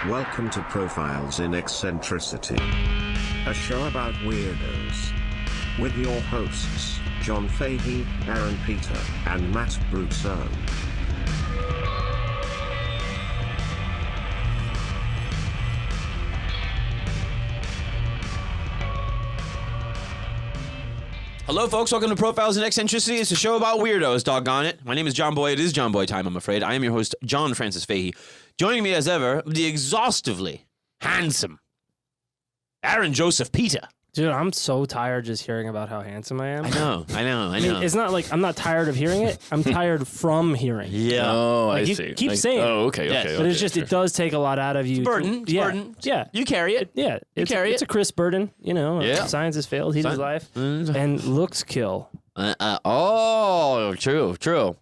Welcome to Profiles in Eccentricity, a show about weirdos. With your hosts, John Fahey, Aaron Peter, and Matt Brousseau. Hello, folks. Welcome to Profiles in Eccentricity. It's a show about weirdos, doggone it. My name is John Boy. It is John Boy time, I'm afraid. I am your host, John Francis Fahey. Joining me as ever, the exhaustively handsome Aaron Joseph Peter. Dude, I'm so tired just hearing about how handsome I am. I know. I mean, it's not like I'm not tired of hearing it. I'm tired from hearing. Yeah. Oh, like, I you see. Keep saying. Oh, okay, Yes. okay. But it's just, sure. it does take a lot out of you. Burden. It's burden. Yeah. You carry it. Yeah. It's carry a Chris burden, you know. Yeah. Science has failed. He's his life. And looks kill. True.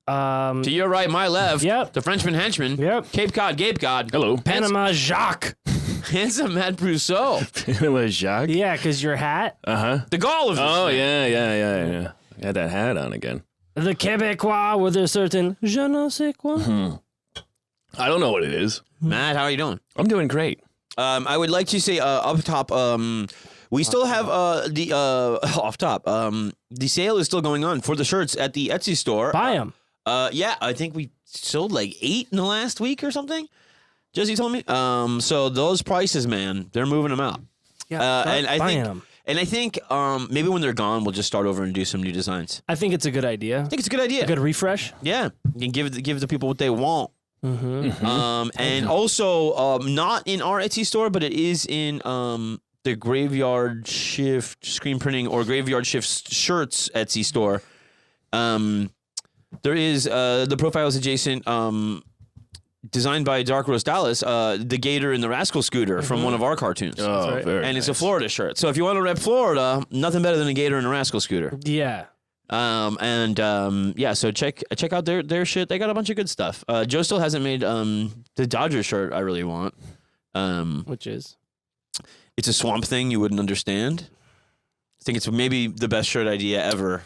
To your right, my left. Yep. The Frenchman henchman. Yep. Cape Cod, Gabe God. Hello. Panama Jacques. Handsome Matt Brousseau. Panama Jacques? Yeah, because your hat. Uh-huh. The gall of this Oh, man. yeah. I had that hat on again. The Québécois with a certain je ne sais quoi. I don't know what it is. Matt, how are you doing? I'm doing great. I would like to say up top, we still have the off top. The sale is still going on for the shirts at the Etsy store. Buy them. Yeah, I think we sold like 8 in the last week or something. Jesse told me. So those prices, man, they're moving them out. Yeah, and I buying think, them. and I think maybe when they're gone, we'll just start over and do some new designs. I think it's a good idea. I think it's a good idea. A good refresh. Yeah, you can give the people what they want. Mm-hmm. And also not in our Etsy store, but it is in the Graveyard Shift screen printing or Graveyard Shift shirts Etsy store. There is the Profiles adjacent designed by Dark Roast Dallas, the Gator and the Rascal Scooter from one of our cartoons. Oh, right. very And it's a nice. Florida shirt. So if you want to rep Florida, nothing better than a Gator and a Rascal Scooter. Yeah. Yeah, so check out their shit. They got a bunch of good stuff. Joe still hasn't made the Dodgers shirt I really want. Which is? It's a swamp thing you wouldn't understand. I think it's maybe the best shirt idea ever.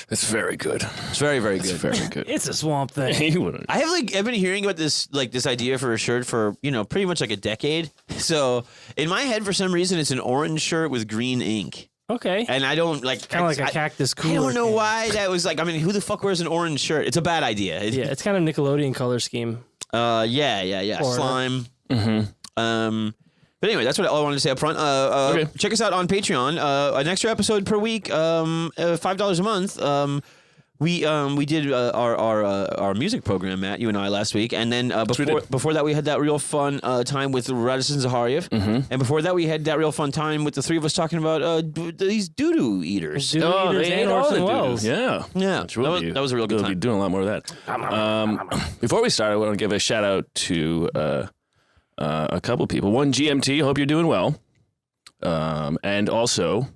It's very good. It's very, very good. It's very good. It's a swamp thing. You wouldn't. I've been hearing about this idea for a shirt for, pretty much like a decade. So in my head, for some reason, it's an orange shirt with green ink. Okay. And I don't like Kind of like a cactus I cooler. don't know can. why that was like. I mean, who the fuck wears an orange shirt? It's a bad idea. Yeah, it's kind of Nickelodeon color scheme. Yeah. Or- Slime. Mm-hmm. But anyway, that's what I wanted to say up front. Okay. Check us out on Patreon. An extra episode per week, $5 a month. We did our music program, Matt, you and I, last week, and then before that we had that real fun time with Radisson Zahariev, and before that we had that real fun time with the three of us talking about these doo-doo eaters. Doo-doo eaters and Orson Welles. Yeah. Yeah, that was a real good We'll time. be doing a lot more of that. Before we start, I want to give a shout out to a couple people. One, GMT, hope you're doing well. And also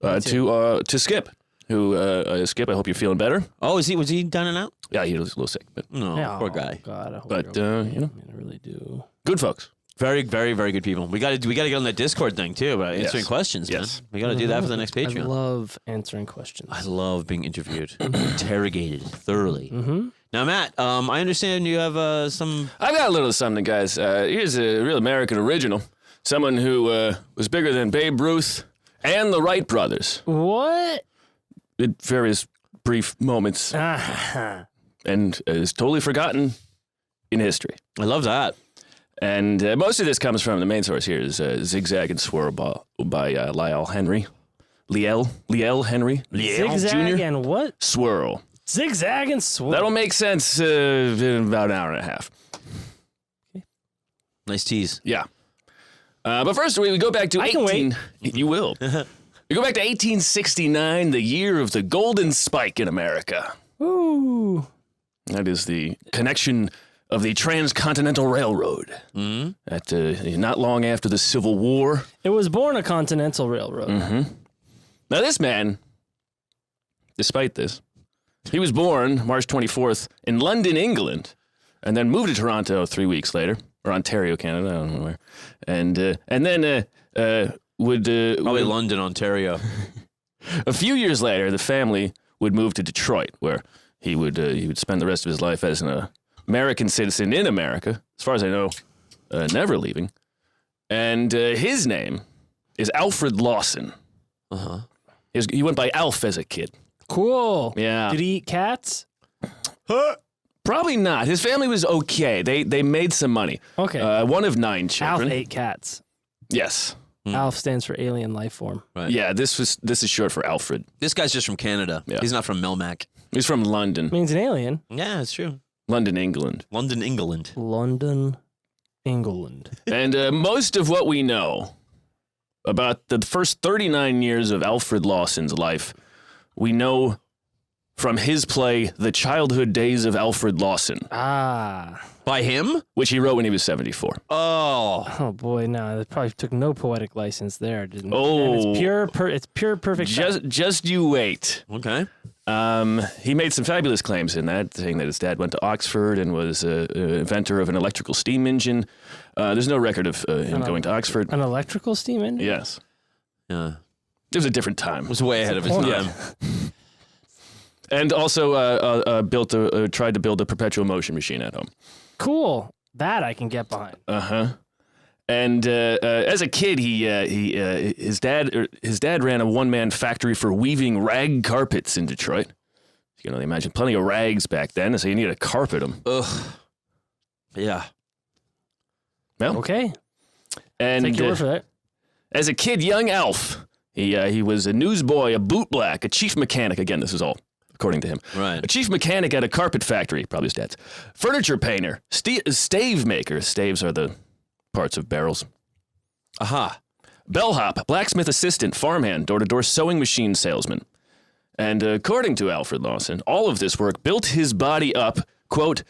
to Skip. Skip, I hope you're feeling better. Oh, was he down and out? Yeah, he was a little sick, but No, Yeah, poor guy. Oh, God, I hope but you're okay. I I really do. good folks. Very, very, very good people. We got to get on that Discord thing too about answering questions. Yes. Man. We got to do that for the next Patreon. I love answering questions. I love being interviewed, interrogated thoroughly. Mm-hmm. Now, Matt, I understand you have some. I've got a little something, guys. Here's a real American original. Someone who was bigger than Babe Ruth and the Wright brothers What? at various brief moments and is totally forgotten in history. I love that. And most of this comes from the main source here is Zigzag and Swirl by Lyle Henry. Liel Henry. Zigzag Jr. and what? Swirl. Zigzag and swirl. That'll make sense in about an hour and a half. Nice tease. Yeah. But first, we go back to I can wait. You will. We go back to 1869, the year of the Golden Spike in America. Ooh. That is the connection of the Transcontinental Railroad. Mm-hmm. At not long after the Civil War. It was born a Continental Railroad. Mm-hmm. Now, this man, despite this, he was born March 24th in London, England, and then moved to Toronto 3 weeks later, or Ontario, Canada, I don't know where, and then Probably London, Ontario. A few years later, the family would move to Detroit, where he would spend the rest of his life as an American citizen in America. As far as I know, never leaving. And his name is Alfred Lawson. Uh-huh. He went by Alf as a kid. Cool. Yeah. Did he eat cats? Probably not. His family was okay. They made some money. Okay. One of 9 Alf children. ate cats. Yes. Alf stands for alien life form. Right. Yeah, this is short for Alfred. This guy's just from Canada. Yeah. He's not from Melmac. He's from London. Means an alien. Yeah, it's true. London, England. London, England. London, England. And most of what we know about the first 39 years of Alfred Lawson's life, we know from his play, The Childhood Days of Alfred Lawson, Ah. By him? which he wrote when he was 74. Oh. Oh boy, no, that probably took no poetic license there, didn't it? Oh. And it's pure perfect. Just you wait. Okay. He made some fabulous claims in that, saying that his dad went to Oxford and was an inventor of an electrical steam engine. There's no record of him going to Oxford. An electrical steam engine? Yes. Yeah. It was a different time. Was way ahead of his Yeah. time. And also tried to build a perpetual motion machine at home. Cool. That I can get behind. Uh-huh. And as a kid, his dad ran a one-man factory for weaving rag carpets in Detroit. You can only imagine plenty of rags back then, so you needed to carpet them. Ugh. Yeah. Well, Okay. and Take your word for that. as a kid, young Alf, he was a newsboy, a bootblack, a chief mechanic. Again, this is all according to him. Right. A chief mechanic at a carpet factory, probably his dad's. Furniture painter, stave maker. Staves are the parts of barrels. Aha. Bellhop, blacksmith assistant, farmhand, door-to-door sewing machine salesman. And according to Alfred Lawson, all of this work built his body up, quote,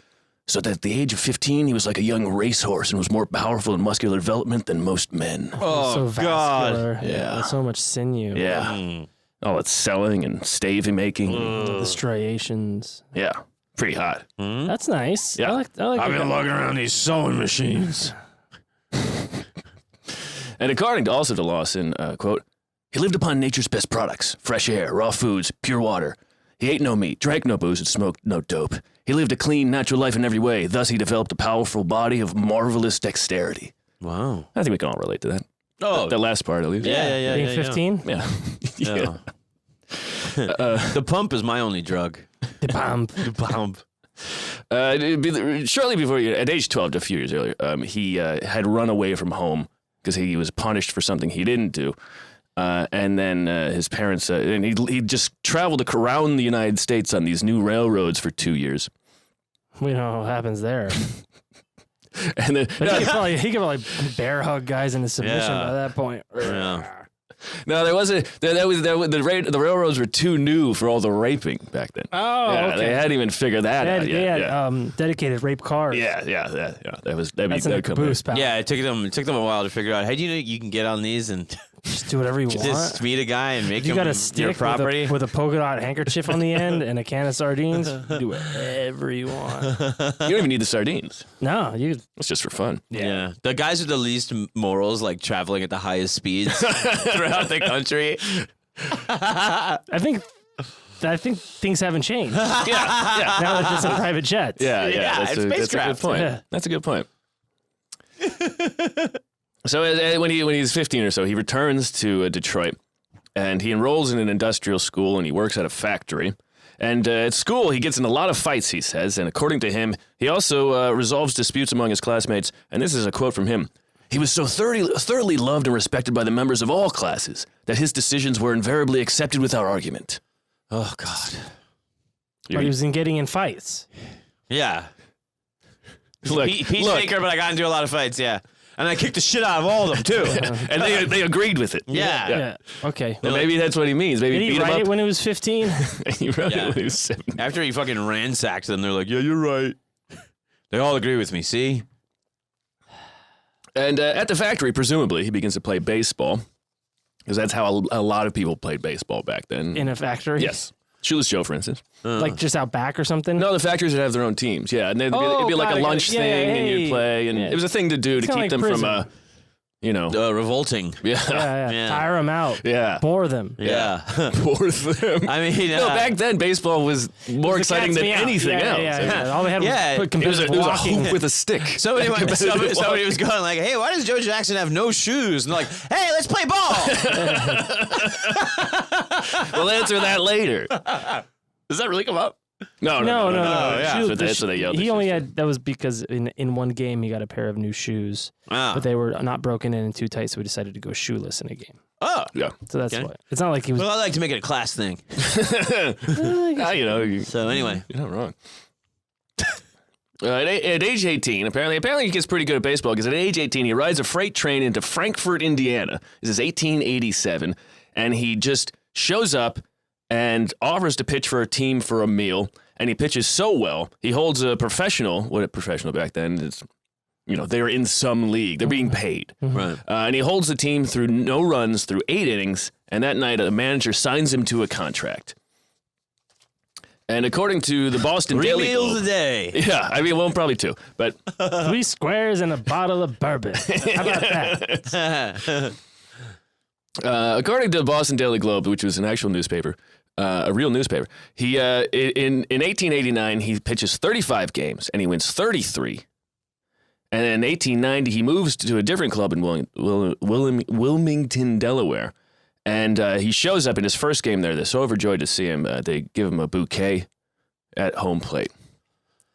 so that at the age of 15, he was like a young racehorse and was more powerful in muscular development than most men. Oh, So God. vascular. Yeah. With so much sinew. Yeah. All that selling and stave making. The striations. Yeah. Pretty hot. That's nice. Yeah. I like it. lugging around these sewing machines. And according to also to Lawson, quote, he lived upon nature's best products, fresh air, raw foods, pure water. He ate no meat, drank no booze, and smoked no dope. He lived a clean, natural life in every way. Thus, he developed a powerful body of marvelous dexterity. Wow. I think we can all relate to that. Oh. That last part, at least. Yeah. Being 15? Yeah. Yeah. The pump is my only drug. The pump. The pump. Shortly before, at age 12, a few years earlier, he had run away from home because he was punished for something he didn't do. And then his parents, and he just traveled around the United States on these new railroads for 2 years. We know what happens there. And then, But he could probably bear hug guys into submission Yeah. by that point. Yeah. no, there wasn't. The railroads were too new for all the raping back then. Oh, yeah, okay. they hadn't even figured that out They yet. had dedicated rape cars. Yeah. That'd That's be in a caboose, pal. Yeah, it took them a while to figure out. Hey, do you know you can get on these and Just do whatever you want. just meet a guy and make You him got a your stick property? with a polka dot handkerchief on the end and a can of sardines. Do whatever you want. You don't even need the sardines. No, you. It's just for fun. Yeah. The guys with the least morals, like traveling at the highest speeds throughout the country. I think things haven't changed. Yeah. Now that it's in private jets. Yeah, That's it's a good spacecraft. point. Yeah. That's a good point. So when he's 15 or so, he returns to Detroit, and he enrolls in an industrial school, and he works at a factory. And at school, he gets in a lot of fights, he says, and according to him, he also resolves disputes among his classmates, and this is a quote from him. He was so thoroughly loved and respected by the members of all classes that his decisions were invariably accepted without argument. Oh, God. But he was getting in fights. Yeah. Look, Peacemaker, but I got into a lot of fights, yeah. And I kicked the shit out of all of them, too. and they agreed with it. Yeah. Yeah. Okay. Well, maybe that's what he means. Maybe Did he beat him write up. it when he was 15? He wrote Yeah. it when he was 7. After he fucking ransacked them, they're like, yeah, you're right. They all agree with me, see? And at the factory, presumably, he begins to play baseball. Because that's how a lot of people played baseball back then. In a factory? Yes. Shoeless Joe, for instance. Like just out back or something? No, the factories would have their own teams. Yeah, and it'd be Oh, like got a it. lunch Yeah, thing, and hey. you'd play. And Yeah. it was a thing to do to It's keep kinda them like Revolting. Yeah. Tire them out. Yeah. Bore them. Yeah. Bore them. I mean, back then baseball was more exciting than anything else. Yeah. All they had was It was a walking. hoop with a stick. Somebody was going like, "Hey, why does Joe Jackson have no shoes?" And they're like, "Hey, let's play ball." We'll answer that later. Does that really come up? No. Yeah. That's what they yelled. He only had that was because in one game he got a pair of new shoes, but they were not broken in and too tight, so we decided to go shoeless in a game. Oh, yeah. So that's why. It's not like he was. Well, I like to make it a class thing. So anyway, you're not wrong. At age 18, apparently he gets pretty good at baseball because at age 18 he rides a freight train into Frankfort, Indiana. This is 1887, and he just shows up and offers to pitch for a team for a meal, and he pitches so well, he holds a professional back then is, they were in some league. They're being paid. Right. And he holds the team through no runs through 8 innings, and that night a manager signs him to a contract. And according to the Boston Daily Globe... 3 meals a day. Yeah, probably 2, but... 3 squares and a bottle of bourbon. How about that? According to the Boston Daily Globe, which was an actual newspaper, a real newspaper, he in 1889 he pitches 35 games and he wins 33. And in 1890 he moves to a different club in Wilmington, Delaware, and he shows up in his first game there. They're so overjoyed to see him, they give him a bouquet at home plate.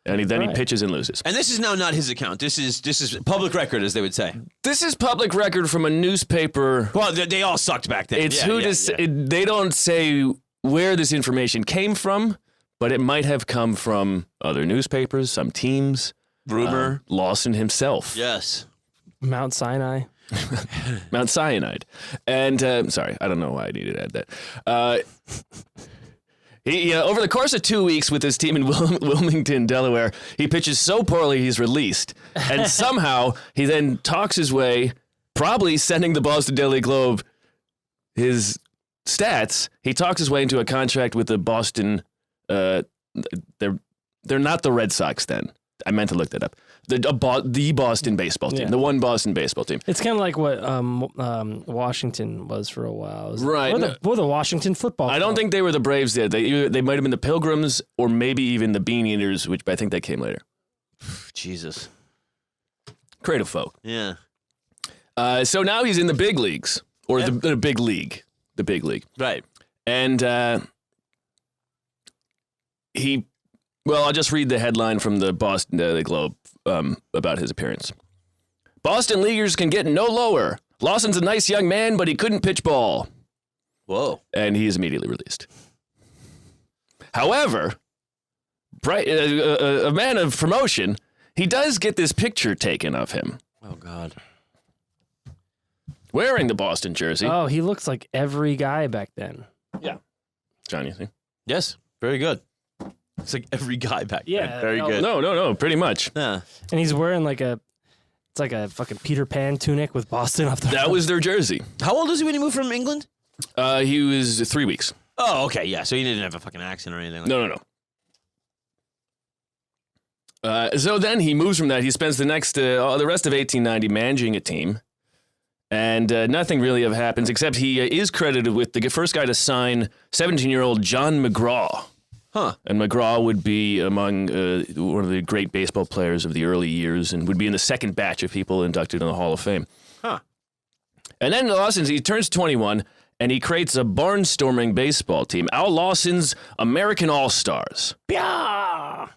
And he pitches and loses. And this is now not his account. This is public record, as they would say. This is public record from a newspaper. Well, they all sucked back then. They don't say where this information came from, but it might have come from other newspapers, some teams. Rumor. Lawson himself. Yes. Mount Sinai. Mount Cyanide. And, sorry, I don't know why I needed to add that. He over the course of 2 weeks with his team in Wilmington, Delaware, he pitches so poorly he's released. And somehow he then talks his way, probably sending the Boston Daily Globe his stats. He talks his way into a contract with the Boston. They're not the Red Sox then. I meant to look that up. The Boston baseball team, the one Boston baseball team. It's kind of like what Washington was for a while. Right. Or the Washington football club. I don't think they were the Braves yet. They might have been the Pilgrims or maybe even the Bean Eaters, which I think that came later. Jesus. Creative folk. Yeah. So now he's in the big leagues, or the big league. The big league. Right. And I'll just read the headline from the Boston Daily Globe about his appearance. Boston leaguers can get no lower. Lawson's a nice young man, but he couldn't pitch ball. Whoa. And he is immediately released. However, a man of promotion, he does get this picture taken of him. Oh, God. Wearing the Boston jersey. Oh, he looks like every guy back then. Yeah. John, you think? Yes. Very good. It's like every guy back then. Very good. No, pretty much. Yeah. And he's wearing it's like a fucking Peter Pan tunic with Boston up there. That was their jersey. How old was he when he moved from England? He was 3 weeks. Oh, okay, yeah. So he didn't have a fucking accent or anything like that. No. So then he moves from that. He spends the rest of 1890 managing a team. And nothing really ever happens, except he is credited with the first guy to sign 17-year-old John McGraw. Huh. And McGraw would be among one of the great baseball players of the early years and would be in the second batch of people inducted in the Hall of Fame. Huh. And then Lawson, he turns 21, and he creates a barnstorming baseball team, Al Lawson's American All-Stars. Yeah.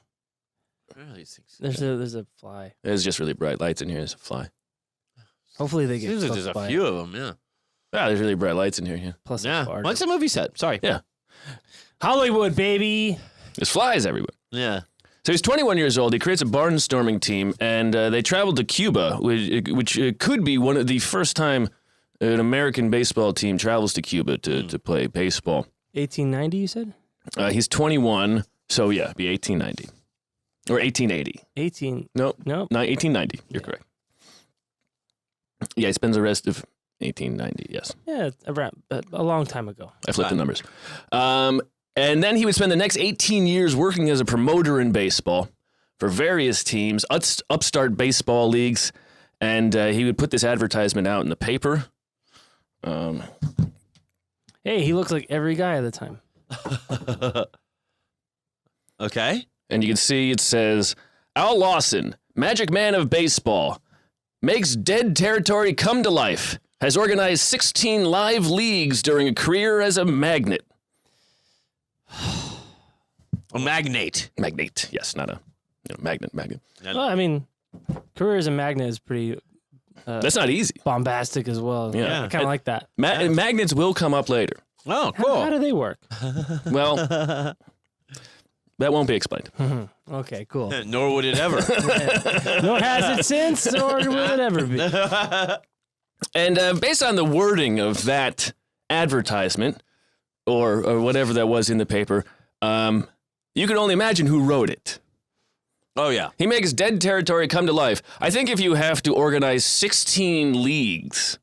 There's a fly. There's just really bright lights in here. There's a fly. Hopefully they get Seems like there's a few of them, yeah. Yeah, there's really bright lights in here, yeah. Plus yeah. What's the movie set? Sorry. Yeah. Hollywood, baby. There's flies everywhere. Yeah. So he's 21 years old. He creates a barnstorming team, and they travel to Cuba, which could be one of the first time an American baseball team travels to Cuba to play baseball. 1890, you said? He's 21, so yeah, it'd be 1890. Or 1880. Nope. 1890. You're correct. Yeah, he spends the rest of 1890, yes. Yeah, around a long time ago. I flipped the numbers. And then he would spend the next 18 years working as a promoter in baseball for various teams, upstart baseball leagues, And he would put this advertisement out in the paper. Hey, he looks like every guy at the time. Okay. And you can see it says, Al Lawson, Magic Man of Baseball, makes dead territory come to life, has organized 16 live leagues during a career as a magnate. A magnate. Magnate, yes, not a magnet. Well, I mean, career as a magnet is pretty That's not easy. bombastic as well. Yeah. I kind of like that. Magnets will come up later. Oh, cool. How do they work? Well, that won't be explained. Okay, cool. Nor would it ever. Nor has it since, nor will it ever be. And based on the wording of that advertisement, or whatever that was in the paper, you can only imagine who wrote it. Oh, yeah. He makes dead territory come to life. I think if you have to organize 16 leagues,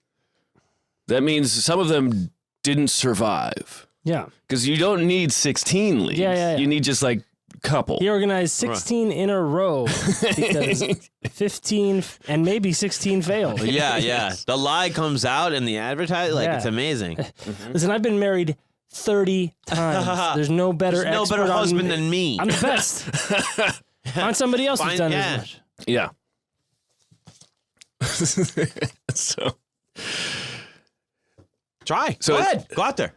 that means some of them didn't survive. Yeah. Because you don't need 16 leagues. Yeah. You need just like a couple. He organized 16 in a row because 15 and maybe 16 failed. Yeah. The lie comes out in the advertising. Like, it's amazing. Listen, I've been married 30 times. There's no better husband than me. I'm the best. Find somebody else who's done as much. Yeah. So Try. So Go ahead. Go out there.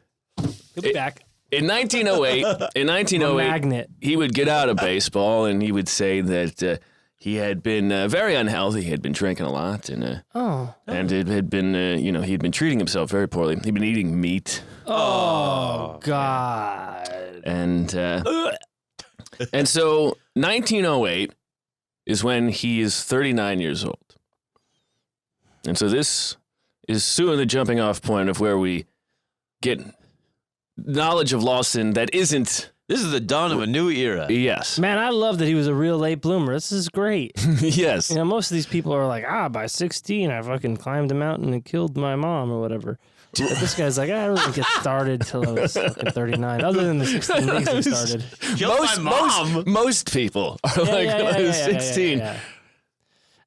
He'll be back. In 1908, Magnet. he would get out of baseball and he would say that he had been very unhealthy. He had been drinking a lot and it had been he had been treating himself very poorly. He'd been eating meat. Oh God. And so 1908 is when he is 39 years old. And so this is soon the jumping off point of where we get knowledge of Lawson that isn't... This is the dawn of a new era. Yes. Man, I love that he was a real late bloomer. This is great. Yes. You know, most of these people are like, by 16, I fucking climbed a mountain and killed my mom or whatever. But this guy's like, I didn't really get started till I was fucking 39. Other than the 16 weeks he started. Most people are I was 16. Yeah.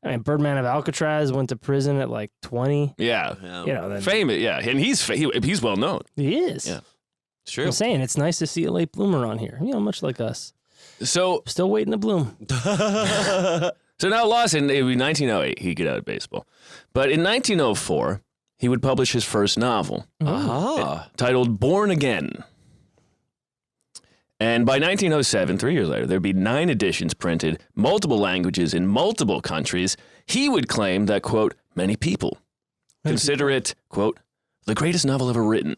I mean, Birdman of Alcatraz went to prison at like 20. Yeah. You know, then famous. Yeah, and he's well known. He is. Yeah. It's true. I'm saying it's nice to see a late bloomer on here. You know, much like us. So Still waiting to bloom. So now Lawson, it would be 1908, he'd get out of baseball. But in 1904, he would publish his first novel titled Born Again. And by 1907, 3 years later, there'd be 9 editions printed, multiple languages in multiple countries. He would claim that, quote, many people consider it, quote, the greatest novel ever written.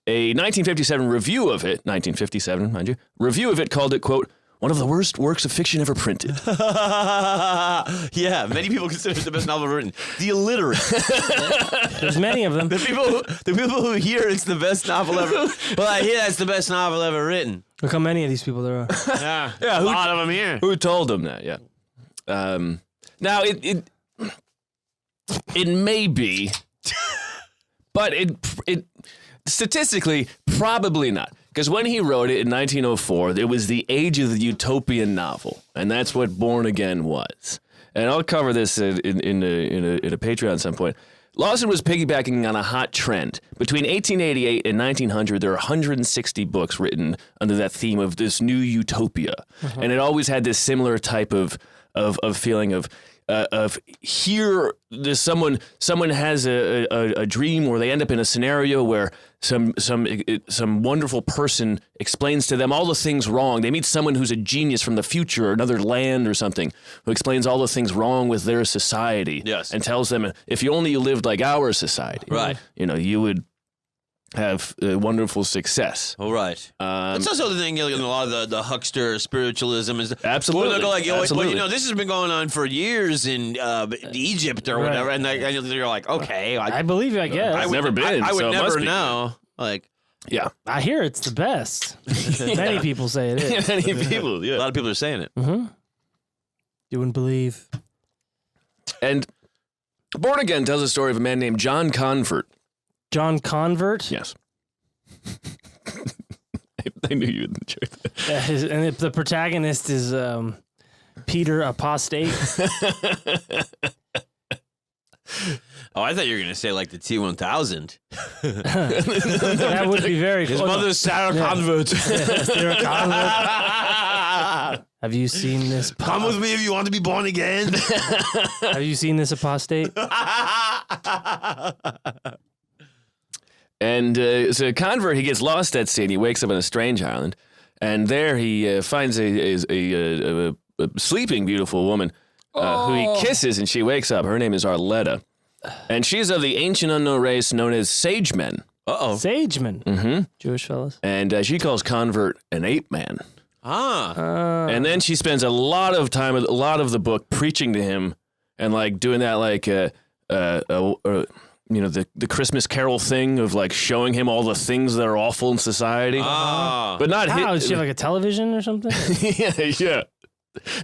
A 1957 review of it, 1957, mind you, review of it called it, quote, one of the worst works of fiction ever printed. Yeah, many people consider it the best novel ever written. The illiterate. There's many of them. The people who hear it's the best novel ever. Well, I hear that's the best novel ever written. Look how many of these people there are. Yeah, a lot of them here. Who told him that? Yeah. Now it may be, but it statistically probably not. Because when he wrote it in 1904, it was the age of the utopian novel, and that's what Born Again was. And I'll cover this in a Patreon at some point. Lawson was piggybacking on a hot trend. Between 1888 and 1900, there are 160 books written under that theme of this new utopia, and it always had this similar type of feeling of here there's someone has a dream, or they end up in a scenario where some wonderful person explains to them all the things wrong. They meet someone who's a genius from the future or another land or something, who explains all the things wrong with their society. Yes. And tells them, if you only lived like our society, right, you would have wonderful success. All right. That's also the thing, a lot of the huckster spiritualism is absolutely. Absolutely. Well, this has been going on for years in Egypt or whatever, and you're like, okay, I believe you, I guess. I've never been. I would so never know. Like, yeah, I hear it's the best. Many people say it is. Many people, yeah. A lot of people are saying it. Mm-hmm. You wouldn't believe. And Born Again tells a story of a man named John Convert. John Convert? Yes. I knew you would enjoy that. And the protagonist is Peter Apostate. Oh, I thought you were going to say like the T-1000. That would be very His cool. mother's Sarah Convert. Sarah Convert. Have you seen this? Come with me if you want to be born again. Have you seen this apostate? And so a convert, he gets lost at sea and he wakes up on a strange island. And there he finds a sleeping beautiful woman who he kisses, and she wakes up. Her name is Arletta. And she's of the ancient unknown race known as Sagemen. Uh-oh. Sagemen. Mm-hmm. Jewish fellas. And she calls convert an ape man. Ah. And then she spends a lot of time, a lot of the book preaching to him and like doing that like, you know, the Christmas Carol thing of like showing him all the things that are awful in society. But not How? Does she have like a television or something? yeah.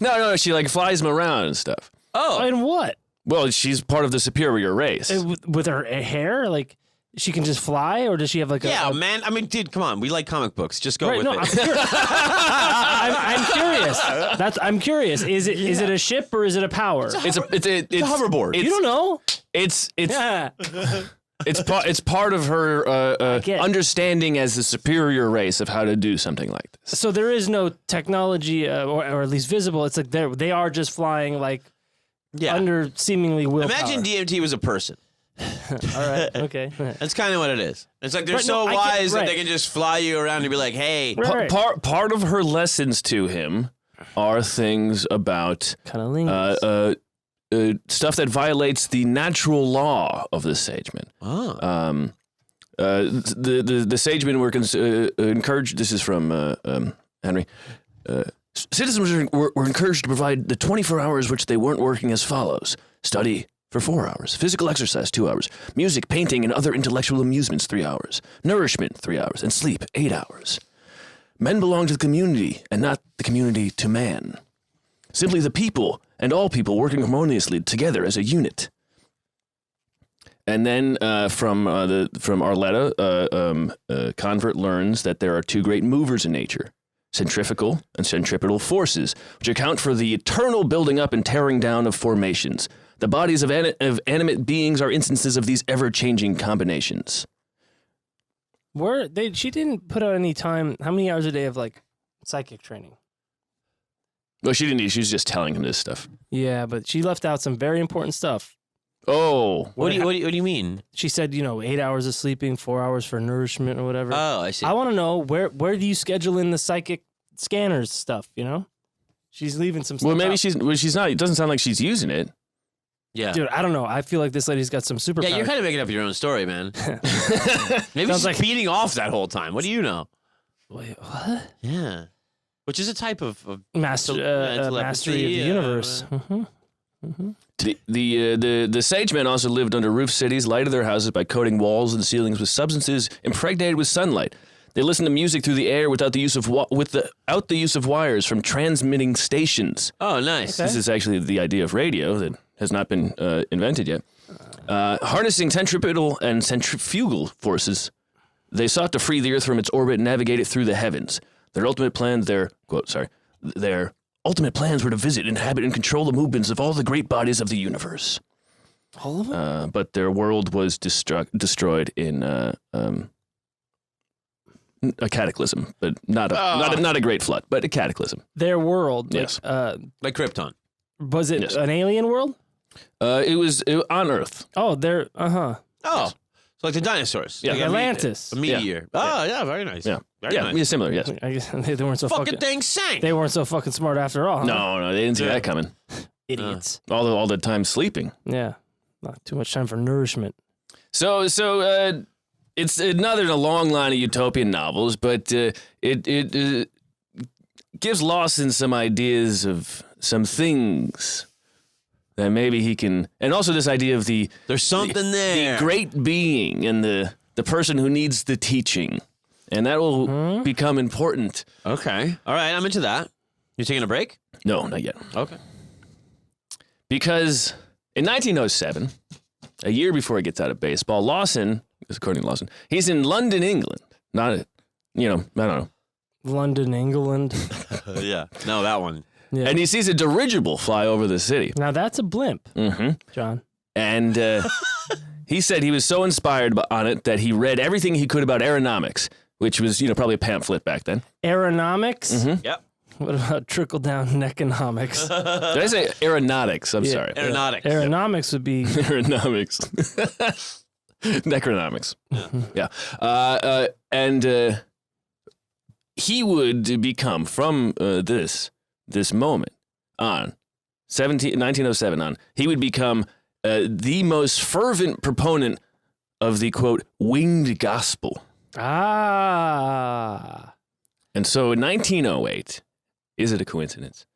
No, she like flies him around and stuff. Oh. And what? Well, she's part of the superior race. With her hair? Like, she can just fly? Or does she have like Yeah, a... man. I mean, dude, come on. We like comic books. Just go Right, with no, it. I'm curious. I'm curious. Is it a ship or is it a power? It's a hoverboard. You don't know. It's Yeah. it's part of her get it. understanding as the superior race of how to do something like this. So there is no technology, or at least visible. It's like they are just flying like Yeah. under seemingly willpower. Imagine DMT was a person. All right. Okay. That's kind of what it is. It's like they're Right, so no, I get- wise that right. they can just fly you around and be like, hey. Right. Part of her lessons to him are things about Cunnilingus. stuff that violates the natural law of the Sagemen. Oh. The Sagemen were encouraged. This is from Henry. Citizens were encouraged to provide the 24 hours which they weren't working as follows: study for 4 hours, physical exercise 2 hours, music, painting, and other intellectual amusements 3 hours, nourishment 3 hours, and sleep 8 hours. Men belong to the community, and not the community to man. Simply the people and all people working harmoniously together as a unit. And then from Arletta, convert learns that there are two great movers in nature: centrifugal and centripetal forces, which account for the eternal building up and tearing down of formations. The bodies of animate beings are instances of these ever-changing combinations. She didn't put out any time. How many hours a day of like psychic training? Well, she didn't. She was just telling him this stuff. Yeah, but she left out some very important stuff. Oh, What do you mean? She said, 8 hours of sleeping, 4 hours for nourishment or whatever. Oh, I see. I want to know where do you schedule in the psychic scanners stuff? She's leaving some stuff. well, maybe out. she's not. It doesn't sound like she's using it. Yeah. Dude, I don't know. I feel like this lady's got some superpowers. Yeah, you're kind of making up your own story, man. Maybe Sounds she's like- beating off that whole time. What do you know? Wait, what? Yeah. Which is a type of Mastery of the universe. The Sagemen also lived under roof cities, lighted their houses by coating walls and ceilings with substances impregnated with sunlight. They listened to music through the air without the use of wires from transmitting stations. Oh, nice. Okay. This is actually the idea of radio that has not been invented yet. Harnessing centripetal and centrifugal forces, they sought to free the Earth from its orbit and navigate it through the heavens. Their ultimate plans were to visit, inhabit, and control the movements of all the great bodies of the universe. All of them? But their world was destroyed in a cataclysm, but not a great flood, but a cataclysm. Their world. Yes. Like Krypton. Was it Yes. an alien world? It was on Earth. Oh, they're, Oh. So like the dinosaurs. Yeah. Like Atlantis. A meteor. Oh, yeah, very nice. Yeah, Very yeah, nice. yeah, similar. Yes. I guess they weren't so Fucking fucking. thing sank. They weren't so fucking smart after all. Huh? No, they didn't see Yeah. that coming. Idiots. All the time sleeping. Yeah. Not too much time for nourishment. So it's another in a long line of utopian novels, but it gives Lawson some ideas of some things that maybe he can, and also this idea of There's something there. the great being and the person who needs the teaching, and that will become important. Okay. All right, I'm into that. You taking a break? No, not yet. Okay. Because in 1907, a year before he gets out of baseball, Lawson, according to Lawson, he's in London, England. Not, I don't know. London, England. Yeah. No, that one. Yeah. And he sees a dirigible fly over the city. Now that's a blimp, Mm-hmm. John. And he said he was so inspired on it that he read everything he could about aeronomics, which was, probably a pamphlet back then. Aeronomics? Mm-hmm. Yep. What about trickle-down economics? Did I say aeronautics? I'm sorry. Aeronautics. Aeronomics would be... Aeronomics. Necronomics. Yeah. And he would become, from this moment on, 1907 on, he would become the most fervent proponent of the, quote, winged gospel. Ah. And so in 1908, is it a coincidence?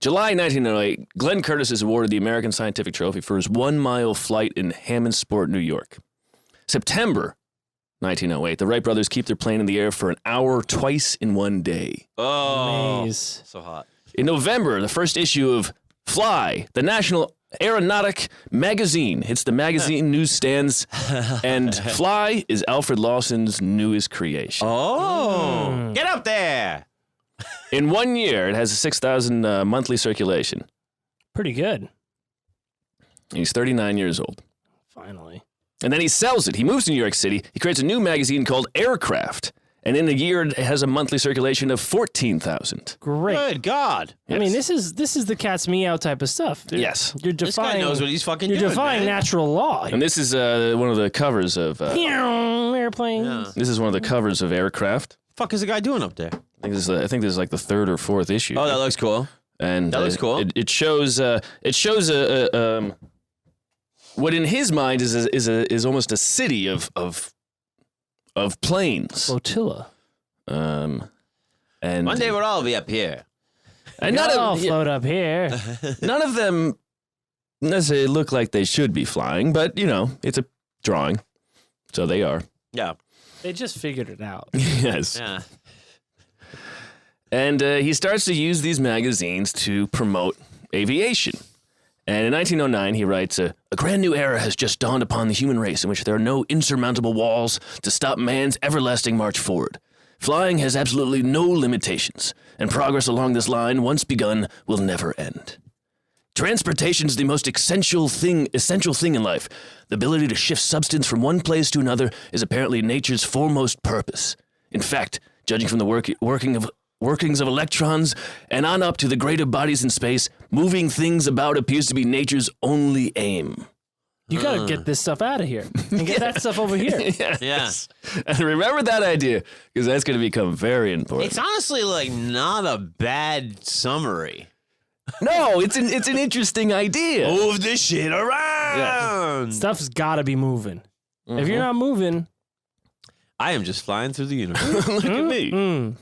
July 1908, Glenn Curtis is awarded the American Scientific Trophy for his 1-mile flight in Hammondsport, New York. September 1908, the Wright brothers keep their plane in the air for an hour twice in one day. Oh, Maze. so hot. In November, the first issue of Fly, the National Aeronautic Magazine, hits the magazine newsstands, and Fly is Alfred Lawson's newest creation. Oh, get up there. In 1 year, it has a 6,000 monthly circulation. Pretty good. He's 39 years old. Finally. And then he sells it. He moves to New York City. He creates a new magazine called Aircraft. And in a year, it has a monthly circulation of 14,000. Great. Good God. I mean, this is the cat's meow type of stuff. Yes. You're This guy defying. knows what he's fucking You're doing. defying man. natural law. And this is one of the covers of... Airplanes. Yeah. This is one of the covers of Aircraft. Fuck is the guy doing up there? I think this is like the third or fourth issue. Oh, that looks cool. And that looks cool. It shows what in his mind is almost a city of planes. Flotilla. And One day we'll all be up here. and I'll float up here. none of them necessarily look like they should be flying, but it's a drawing, so they are. Yeah. They just figured it out. Yes. Yeah. And he starts to use these magazines to promote aviation. And in 1909, he writes, a grand new era has just dawned upon the human race in which there are no insurmountable walls to stop man's everlasting march forward. Flying has absolutely no limitations, and progress along this line, once begun, will never end. Transportation is the most essential thing in life. The ability to shift substance from one place to another is apparently nature's foremost purpose. In fact, judging from the workings of electrons and on up to the greater bodies in space, moving things about appears to be nature's only aim. You got to get this stuff out of here and get that stuff over here. Yes. And remember that idea, because that's going to become very important. It's honestly like not a bad summary. No, it's an interesting idea. Move this shit around. Stuff's got to be moving. If you're not moving, I am just flying through the universe. Look at me.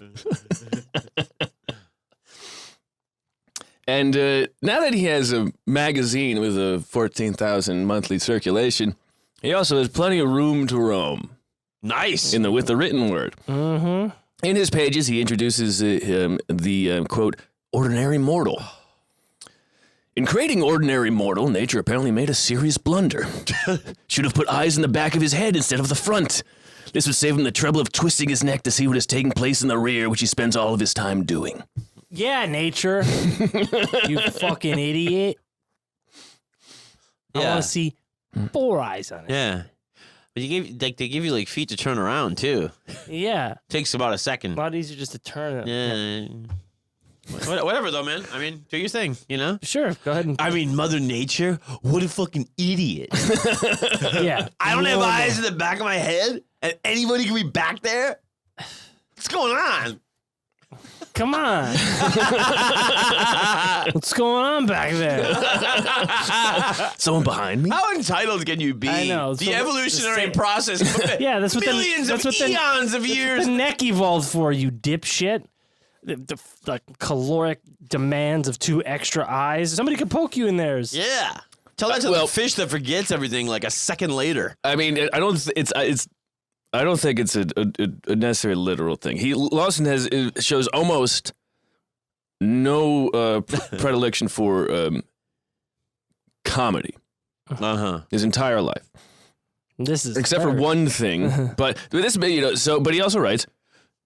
And now that he has a magazine with a 14,000 monthly circulation, he also has plenty of room to roam. Nice. With the written word. Mm-hmm. In his pages, he introduces the quote, ordinary mortal. In creating ordinary mortal, nature apparently made a serious blunder. Should have put eyes in the back of his head instead of the front. This would save him the trouble of twisting his neck to see what is taking place in the rear, which he spends all of his time doing. yeah, nature. You fucking idiot. I Yeah. want to see 4 eyes on it. Yeah. But they give you like feet to turn around too. Yeah. Takes about a second. A lot easier just to turn it. Yeah. Whatever though, man. I mean, do your thing, Sure, go ahead and... I mean, Mother Nature, what a fucking idiot. yeah. I don't have Normal. eyes in the back of my head, and anybody can be back there? What's going on? Come on. What's going on back there? Someone behind me? How entitled can you be? I know. The So evolutionary the process. Yeah, that's what millions that's of what eons of years. the neck evolved for, you dipshit. The caloric demands of 2 extra eyes. Somebody could poke you in theirs. Yeah. Tell that to the fish that forgets everything like a second later. I mean, I don't think it's a necessary literal thing. Lawson shows almost no predilection for comedy. His entire life, This is except for better. one thing. but he also writes,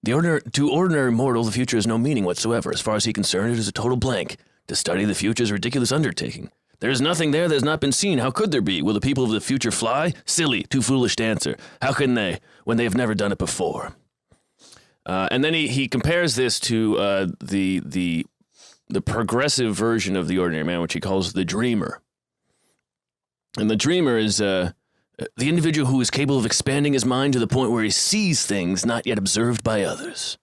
to ordinary mortal, the future has no meaning whatsoever. As far as he's concerned, it is a total blank. To study the future is a ridiculous undertaking. There is nothing there that has not been seen. How could there be? Will the people of the future fly? Silly, too foolish to answer. How can they, when they have never done it before? And then he compares this to the progressive version of the ordinary man, which he calls the dreamer. And the dreamer is the individual who is capable of expanding his mind to the point where he sees things not yet observed by others.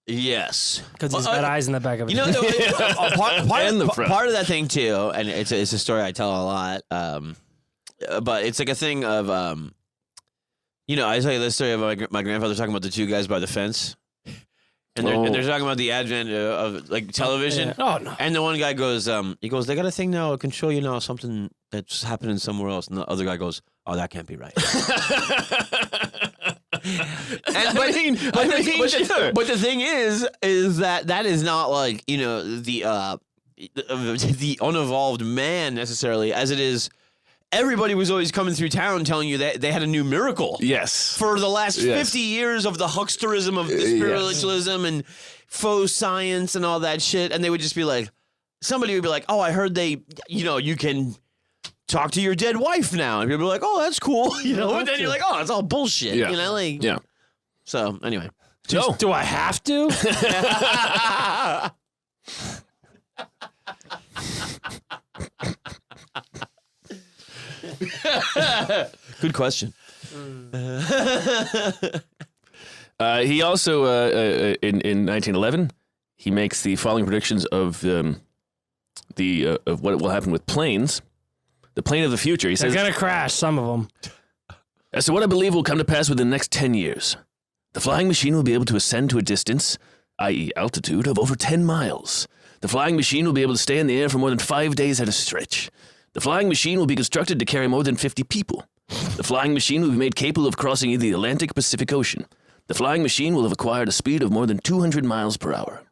Yes, Because he's got eyes in the back of his you know, head. part of that thing too, and it's a story I tell a lot. But it's like a thing of, I tell you this story of my grandfather talking about the two guys by the fence, and they're talking about the advent of like television. Yeah. Oh no! And the one guy goes, they got a thing now that can show you something that's happening somewhere else, and the other guy goes, oh, that can't be right. But the thing is that is not like the unevolved man necessarily, as it is. Everybody was always coming through town telling you that they had a new miracle. Yes. For the last 50 years of the hucksterism of the spiritualism and faux science and all that shit, and they would just be like, somebody would be like, oh, I heard you can talk to your dead wife now. And people be like, oh, that's cool. And then you're like, oh, it's all bullshit. Yeah. Yeah. So, anyway. Do I have to? Good question. He also, in 1911, he makes the following predictions of of what will happen with planes. The plane of the future. He says, They're going to crash, some of them. as to what I believe will come to pass within the next 10 years. The flying machine will be able to ascend to a distance, i.e. altitude, of over 10 miles. The flying machine will be able to stay in the air for more than 5 days at a stretch. The flying machine will be constructed to carry more than 50 people. The flying machine will be made capable of crossing either the Atlantic or Pacific Ocean. The flying machine will have acquired a speed of more than 200 miles per hour.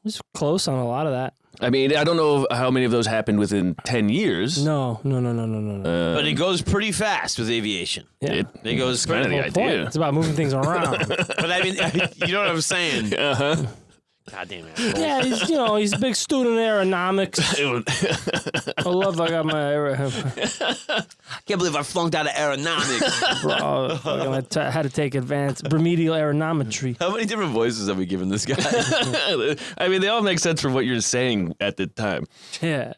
It's close on a lot of that. I mean, I don't know how many of those happened within 10 years. No. But it goes pretty fast with aviation. Yeah. It goes kind of the Whole point. idea. It's about moving things around. But I mean, you know what I'm saying? Uh-huh. God damn it. Yeah, he's a big student in aeronautics. I got my Can't believe I flunked out of aeronautics. bro. I had to take advanced remedial aeronometry. How many different voices have we given this guy? I mean, they all make sense from what you're saying at the time. Yeah.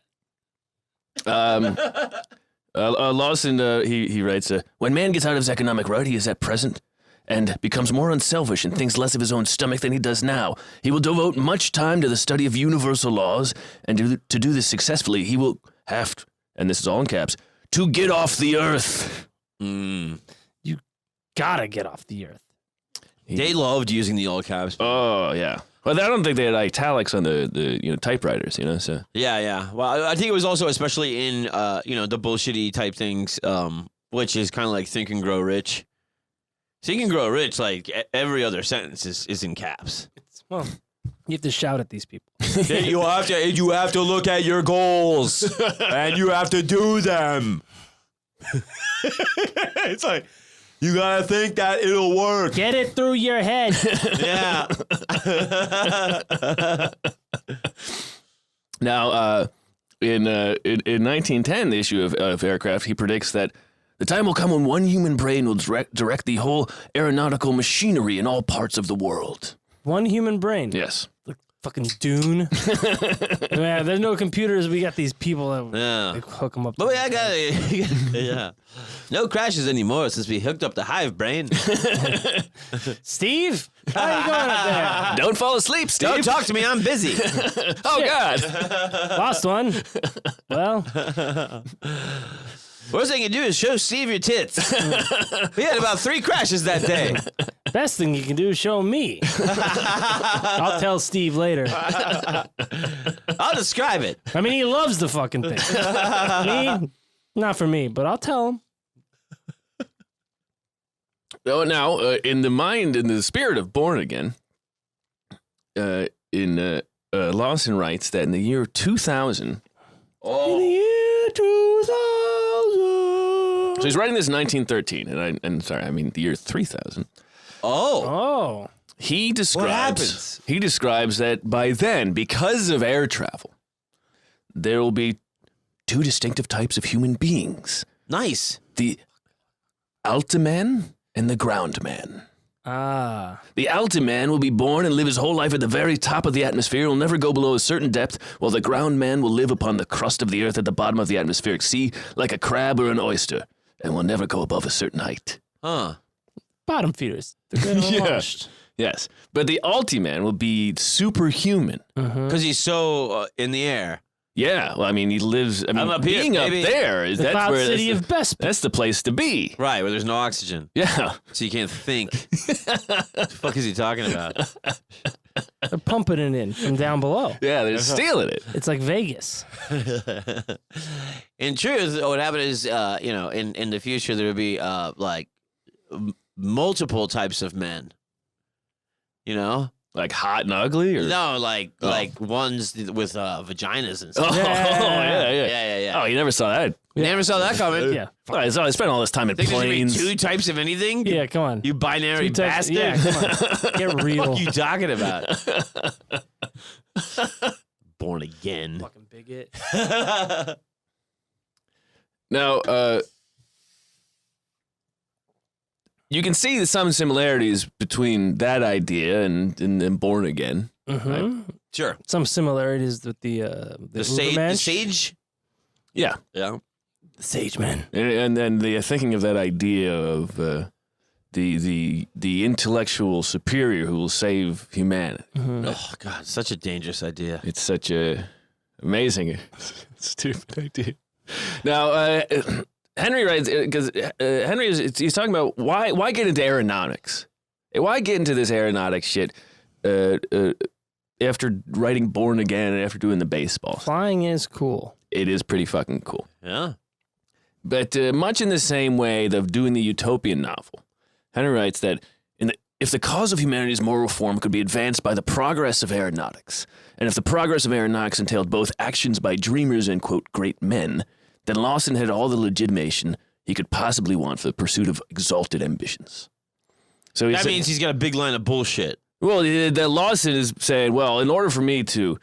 Lawson, he writes, when man gets out of his economic rut, he is at present and becomes more unselfish and thinks less of his own stomach than he does now. He will devote much time to the study of universal laws, and to do this successfully, he will have, and this is all in caps, to get off the earth. You gotta get off the earth. They loved using the all caps. Oh, yeah. Well, I don't think they had italics on the typewriters, so. Yeah. Well, I think it was also especially in, the bullshitty type things, which is kind of like Think and Grow Rich. Think and Grow Rich, like every other sentence is in caps. Well, you have to shout at these people. you have to look at your goals and you have to do them. It's like you gotta think that it'll work. Get it through your head. Yeah. Now, in 1910, the issue of Aircraft, he predicts that the time will come when one human brain will direct the whole aeronautical machinery in all parts of the world. One human brain. Yes. Like fucking Dune. Yeah, there's no computers. We got these people that hook them up. But I got it. Yeah. No crashes anymore since we hooked up the hive brain. Steve, how are you going up there? Don't fall asleep, Steve. Don't talk to me. I'm busy. Oh, God. Lost one. Well, Worst thing you do is show Steve your tits. We had about 3 crashes that day. best thing you can do is show me. I'll tell Steve later. I'll describe it. I mean, he loves the fucking thing. Me, not for me, but I'll tell him. Now, in the spirit of Born Again, Lawson writes that in the year 2000. In the year 2000. So he's writing this in 1913, I mean the year 3000. Oh. He describes. What happens? He describes that by then, because of air travel, there will be two distinctive types of human beings. Nice. The Altiman and the Groundman. Ah. The Altiman will be born and live his whole life at the very top of the atmosphere, will never go below a certain depth, while the Groundman will live upon the crust of the earth at the bottom of the atmospheric sea like a crab or an oyster, and will never go above a certain height. Huh. Bottom feeders. They're unwashed. Yes. But the Altiman will be superhuman. Because he's so in the air. Yeah, well, I mean, he lives. I mean, I'm up here, being up baby. there is The that's cloud where city of Bespin. that's the place to be. Right, where there's no oxygen. Yeah, So you can't think. What the fuck is he talking about? They're pumping it in from down below. yeah, they're stealing it. It's like Vegas. In truth, what happened is, in the future, there would be, multiple types of men. You know? Like hot and ugly, or No, like ones with vaginas and stuff. oh, Yeah. Oh, you never saw that. You never saw that coming? Yeah. I spent all this time in Think there's gonna be planes. two types of anything? Yeah, come on. You binary Two types- bastard. Yeah, come on. Get real. What are you talking about? Born again. Fucking bigot. Now, you can see some similarities between that idea and Born Again. Sure. Some similarities with the Sage. The Ubermensch. sage? Yeah, Yeah. The Sage Man. and then the thinking of that idea of the intellectual superior who will save humanity. Oh, God. Such a dangerous idea. It's such a amazing, stupid idea. Now, Henry writes because Henry he's talking about why get into aeronautics? Why get into this aeronautics shit after writing Born Again and after doing the baseball? Flying is cool. It is pretty fucking cool. Yeah. But much in the same way of doing the utopian novel, Henry writes that if the cause of humanity's moral reform could be advanced by the progress of aeronautics, and if the progress of aeronautics entailed both actions by dreamers and, quote, great men, then Lawson had all the legitimation he could possibly want for the pursuit of exalted ambitions. So That means he's got a big line of bullshit. well, that Lawson is saying, well, in order for me to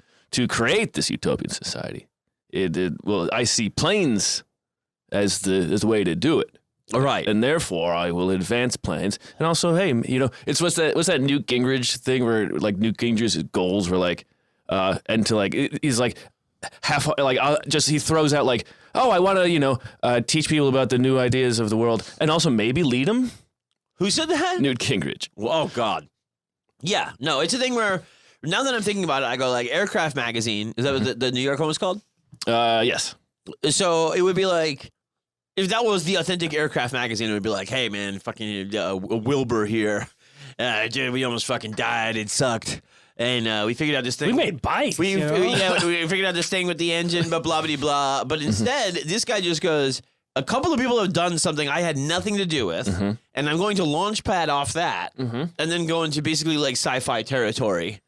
create this utopian society, I see planes as the way to do it. All right. And therefore, I will advance planes. And also, hey, it's what's that Newt Gingrich thing where like Newt Gingrich's goals were like, he's like half like he throws out like, oh, I want to teach people about the new ideas of the world and also maybe lead them. Who said that? Newt Gingrich. Oh, God. Yeah. No, it's a thing where now that I'm thinking about it, I go like Aircraft Magazine. Is that what the New York one was called? Yes. So it would be like, if that was the authentic Aircraft Magazine, it would be like, hey, man, fucking Wilbur here. Dude, we almost fucking died. It sucked. And we figured out this thing. We made bikes. We figured out this thing with the engine, but blah, blah, blah. But instead, this guy just goes, a couple of people have done something I had nothing to do with, and I'm going to launch pad off that, and then go into basically like sci-fi territory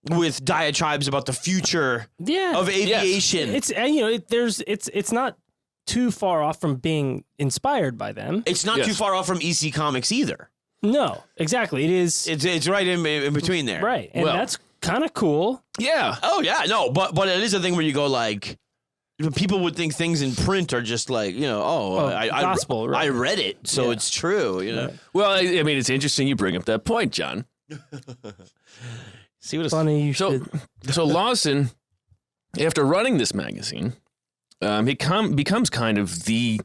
with diatribes about the future of aviation. It's it's not too far off from being inspired by them. It's not too far off from EC Comics either. No, exactly. It is. It's right in between there. Right, and that's kind of cool. Yeah. Oh yeah, no, but it is a thing where you go like, people would think things in print are just like gospel. Right. I read it, so it's true. Right. Well, I mean, it's interesting you bring up that point, John. See what Funny you should. So Lawson, after running this magazine, he becomes kind of the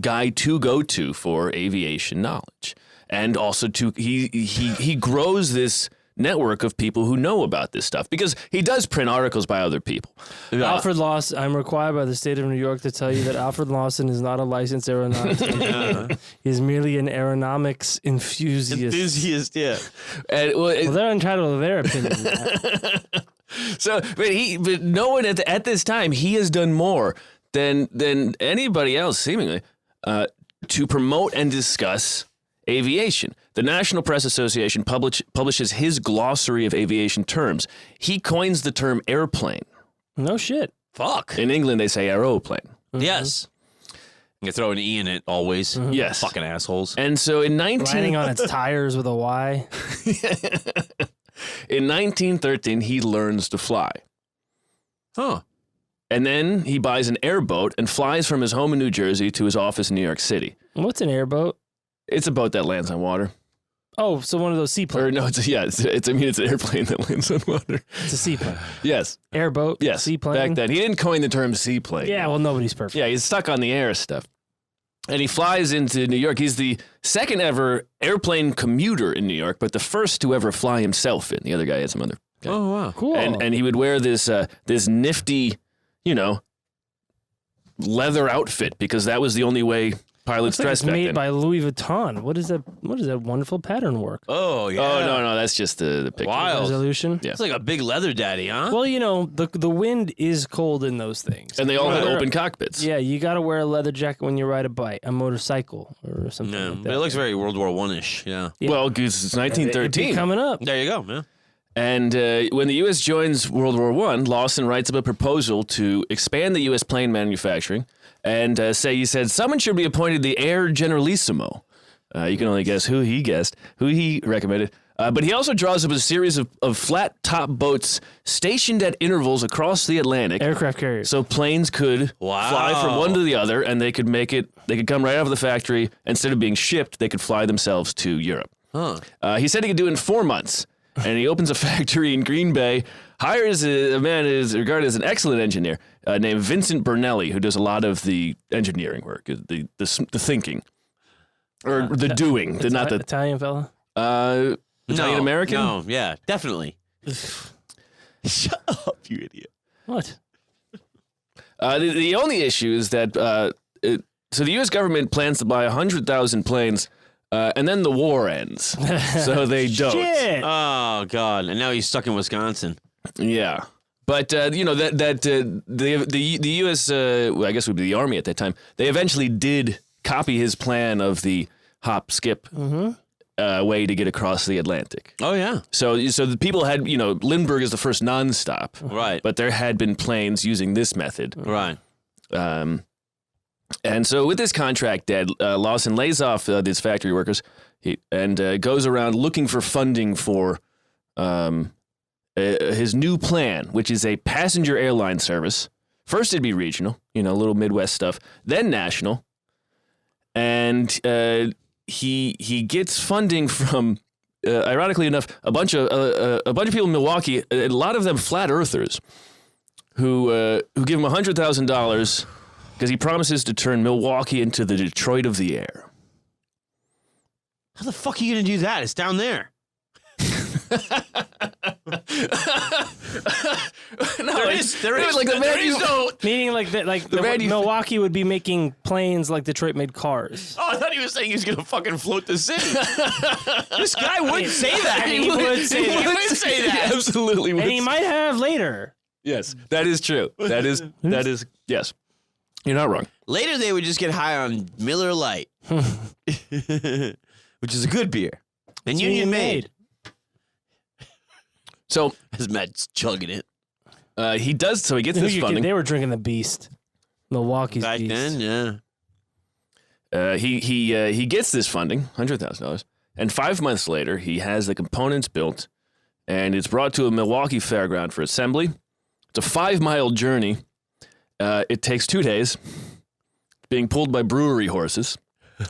guy to go to for aviation knowledge, and also he grows this network of people who know about this stuff because he does print articles by other people. Alfred Lawson. I'm required by the state of New York to tell you that Alfred Lawson is not a licensed aeronautics engineer. He's merely an aeronautics enthusiast. Yeah. And, Well, they're entitled to their opinion. So, but no one at this time, he has done more than anybody else, seemingly, to promote and discuss aviation. The National Press Association publishes his glossary of aviation terms. He coins the term airplane. No shit. Fuck. In England, they say aeroplane. Yes. You throw an E in it always. Yes. Fucking assholes. And so in Riding on its tires with a Y. In 1913, he learns to fly. Huh. And then he buys an airboat and flies from his home in New Jersey to his office in New York City. What's an airboat? It's a boat that lands on water. Oh, so one of those seaplanes. Or no, it's an airplane that lands on water. It's a seaplane. Yes. Airboat. Yes. Seaplane. Back then. He didn't coin the term seaplane. Yeah, well, nobody's perfect. Yeah, he's stuck on the air stuff. And he flies into New York. He's the second ever airplane commuter in New York, but the first to ever fly himself in. The other guy had some other guy. Oh, wow. Cool. And he would wear this nifty, leather outfit because that was the only way pilots Looks like dressed it's back made then. by Louis Vuitton. What is that? What is that wonderful pattern work? Oh, yeah. Oh, no, that's just the picture. Wild. Resolution. Yeah. It's like a big leather daddy, huh? Well, the wind is cold in those things. And they all You had gotta- open cockpits. Yeah, you got to wear a leather jacket when you ride a motorcycle or something Yeah, like that. but it looks very World War One-ish. Yeah. Yeah. Well, because it's It'd be 1913. coming up. There you go, man. And when the U.S. joins World War I, Lawson writes up a proposal to expand the U.S. plane manufacturing and he said, someone should be appointed the Air Generalissimo. You can only guess who he recommended. But he also draws up a series of flat-top boats stationed at intervals across the Atlantic. Aircraft carriers. So planes could fly from one to the other, and they could come right out of the factory. Instead of being shipped, they could fly themselves to Europe. Huh. He said he could do it in 4 months. And he opens a factory in Green Bay, hires a man who is regarded as an excellent engineer named Vincent Bernelli, who does a lot of the engineering work, the thinking, or the doing, not the Italian fella. Italian American. No, yeah, definitely. Shut up, you idiot. What? The only issue is that so the U.S. government plans to buy 100,000 planes. And then the war ends, so they don't. Shit. Oh, God. And now he's stuck in Wisconsin. Yeah, but the U.S. I guess would be the Army at that time. They eventually did copy his plan of the hop skip way to get across the Atlantic. Oh, yeah. So the people had Lindbergh is the first nonstop, Right. but there had been planes using this method. Right. And so with this contract dead, Lawson lays off these factory workers and goes around looking for funding for his new plan, which is a passenger airline service. First it'd be regional, little Midwest stuff, then national. And he gets funding from, ironically enough, a bunch of people in Milwaukee, a lot of them flat earthers, who give him $100,000 because he promises to turn Milwaukee into the Detroit of the air. How the fuck are you going to do that? It's down there. There is no. Meaning Milwaukee would be making planes like Detroit made cars. Oh, I thought he was saying he was going to fucking float the city. This guy would say that. He would say that. He would say that. He absolutely would. And he might have later. Yes, that is true. That is yes. You're not wrong. Later, they would just get high on Miller Lite, which is a good beer. And Union Made. So As Matt's chugging it. he does. So he gets this funding. They were drinking the Beast. Milwaukee's Back Beast. then, yeah. He gets this funding, $100,000, and 5 months later, he has the components built, and it's brought to a Milwaukee fairground for assembly. It's a 5-mile journey. It takes 2 days. Being pulled by brewery horses.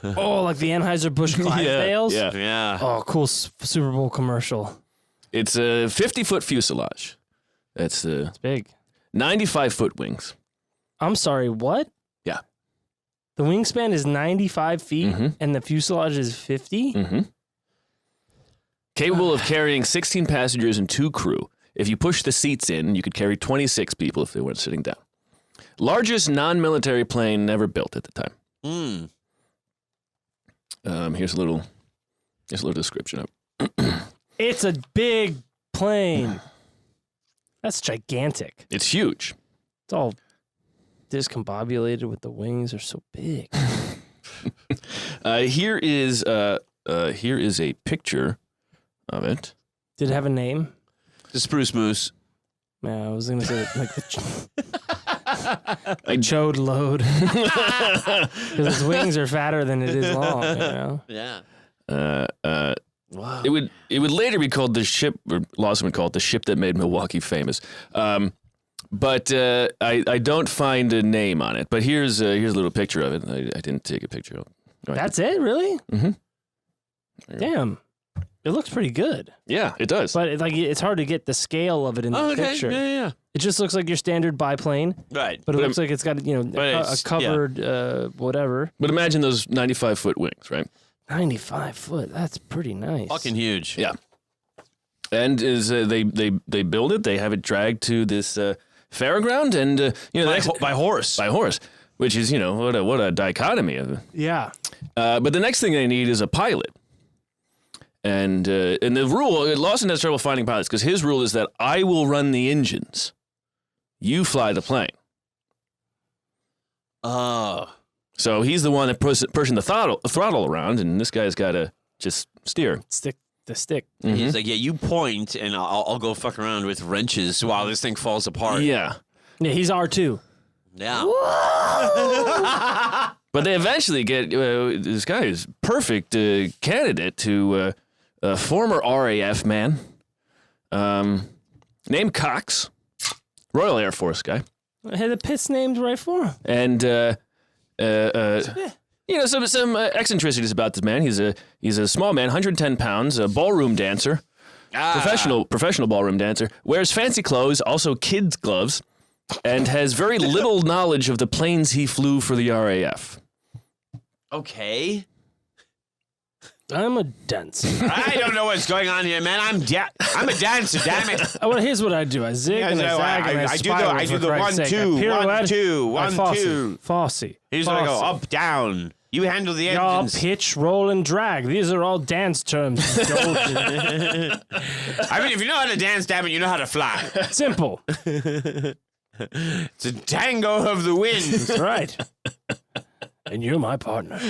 Oh, like the Anheuser-Busch Clydesdales? Yeah. Yeah. Oh, cool Super Bowl commercial. It's a 50-foot fuselage. That's It's big. 95-foot wings. I'm sorry, what? Yeah. The wingspan is 95 feet Mhm. and the fuselage is 50? Mm-hmm. Capable of carrying 16 passengers and 2 crew. If you push the seats in, you could carry 26 people if they weren't sitting down. Largest non-military plane never built at the time. Here's a little description of it. It's a big plane. That's gigantic. It's huge. It's all discombobulated with the wings. They're so big. Here is a picture of it. Did it have a name? The Spruce Moose. Yeah, I was going to say like the chode load. Because its wings are fatter than it is long, Yeah. Wow. It would later be called the ship, or Lawson would call it the ship that made Milwaukee famous. But I don't find a name on it. But here's a little picture of it. I didn't take a picture of it. Right. That's it, really? Mm-hmm. Damn, it looks pretty good. Yeah, it does. But it's hard to get the scale of it in the picture. Yeah. It just looks like your standard biplane, Right. but it looks like it's got a covered whatever. But imagine those 95-foot wings, right? 95 foot. That's pretty nice. Fucking huge. Yeah. And they build it. They have it dragged to this fairground, and By horse. by horse, which is what a dichotomy of it. Yeah. But the next thing they need is a pilot. And the rule, Lawson has trouble finding pilots because his rule is that I will run the engines. You fly the plane. Oh. So he's the one that pushing the throttle around, and this guy's got to just steer. Stick the stick. He's like, yeah, you point, and I'll go fuck around with wrenches while this thing falls apart. Yeah. Yeah, he's R2. Yeah. But they eventually get this guy is perfect candidate to a former RAF man named Cox, Royal Air Force guy. Hey, the pit's named right for him. And some eccentricities about this man. He's a small man, 110 pounds, a ballroom dancer, professional ballroom dancer. Wears fancy clothes, also kids' gloves, and has very little knowledge of the planes he flew for the RAF. Okay. I'm a dancer. I don't know what's going on here, man. I'm a dancer, damn it. Well, here's what I do. I zig and I zag and I spiral. I do the 1, 2, 1, 2. Fosse. Here's what I go, up, down. You handle the Yaw, engines. pitch, roll, and drag. These are all dance terms. I mean, if you know how to dance, damn it, you know how to fly. Simple. It's a tango of the wind. That's right. And you're my partner.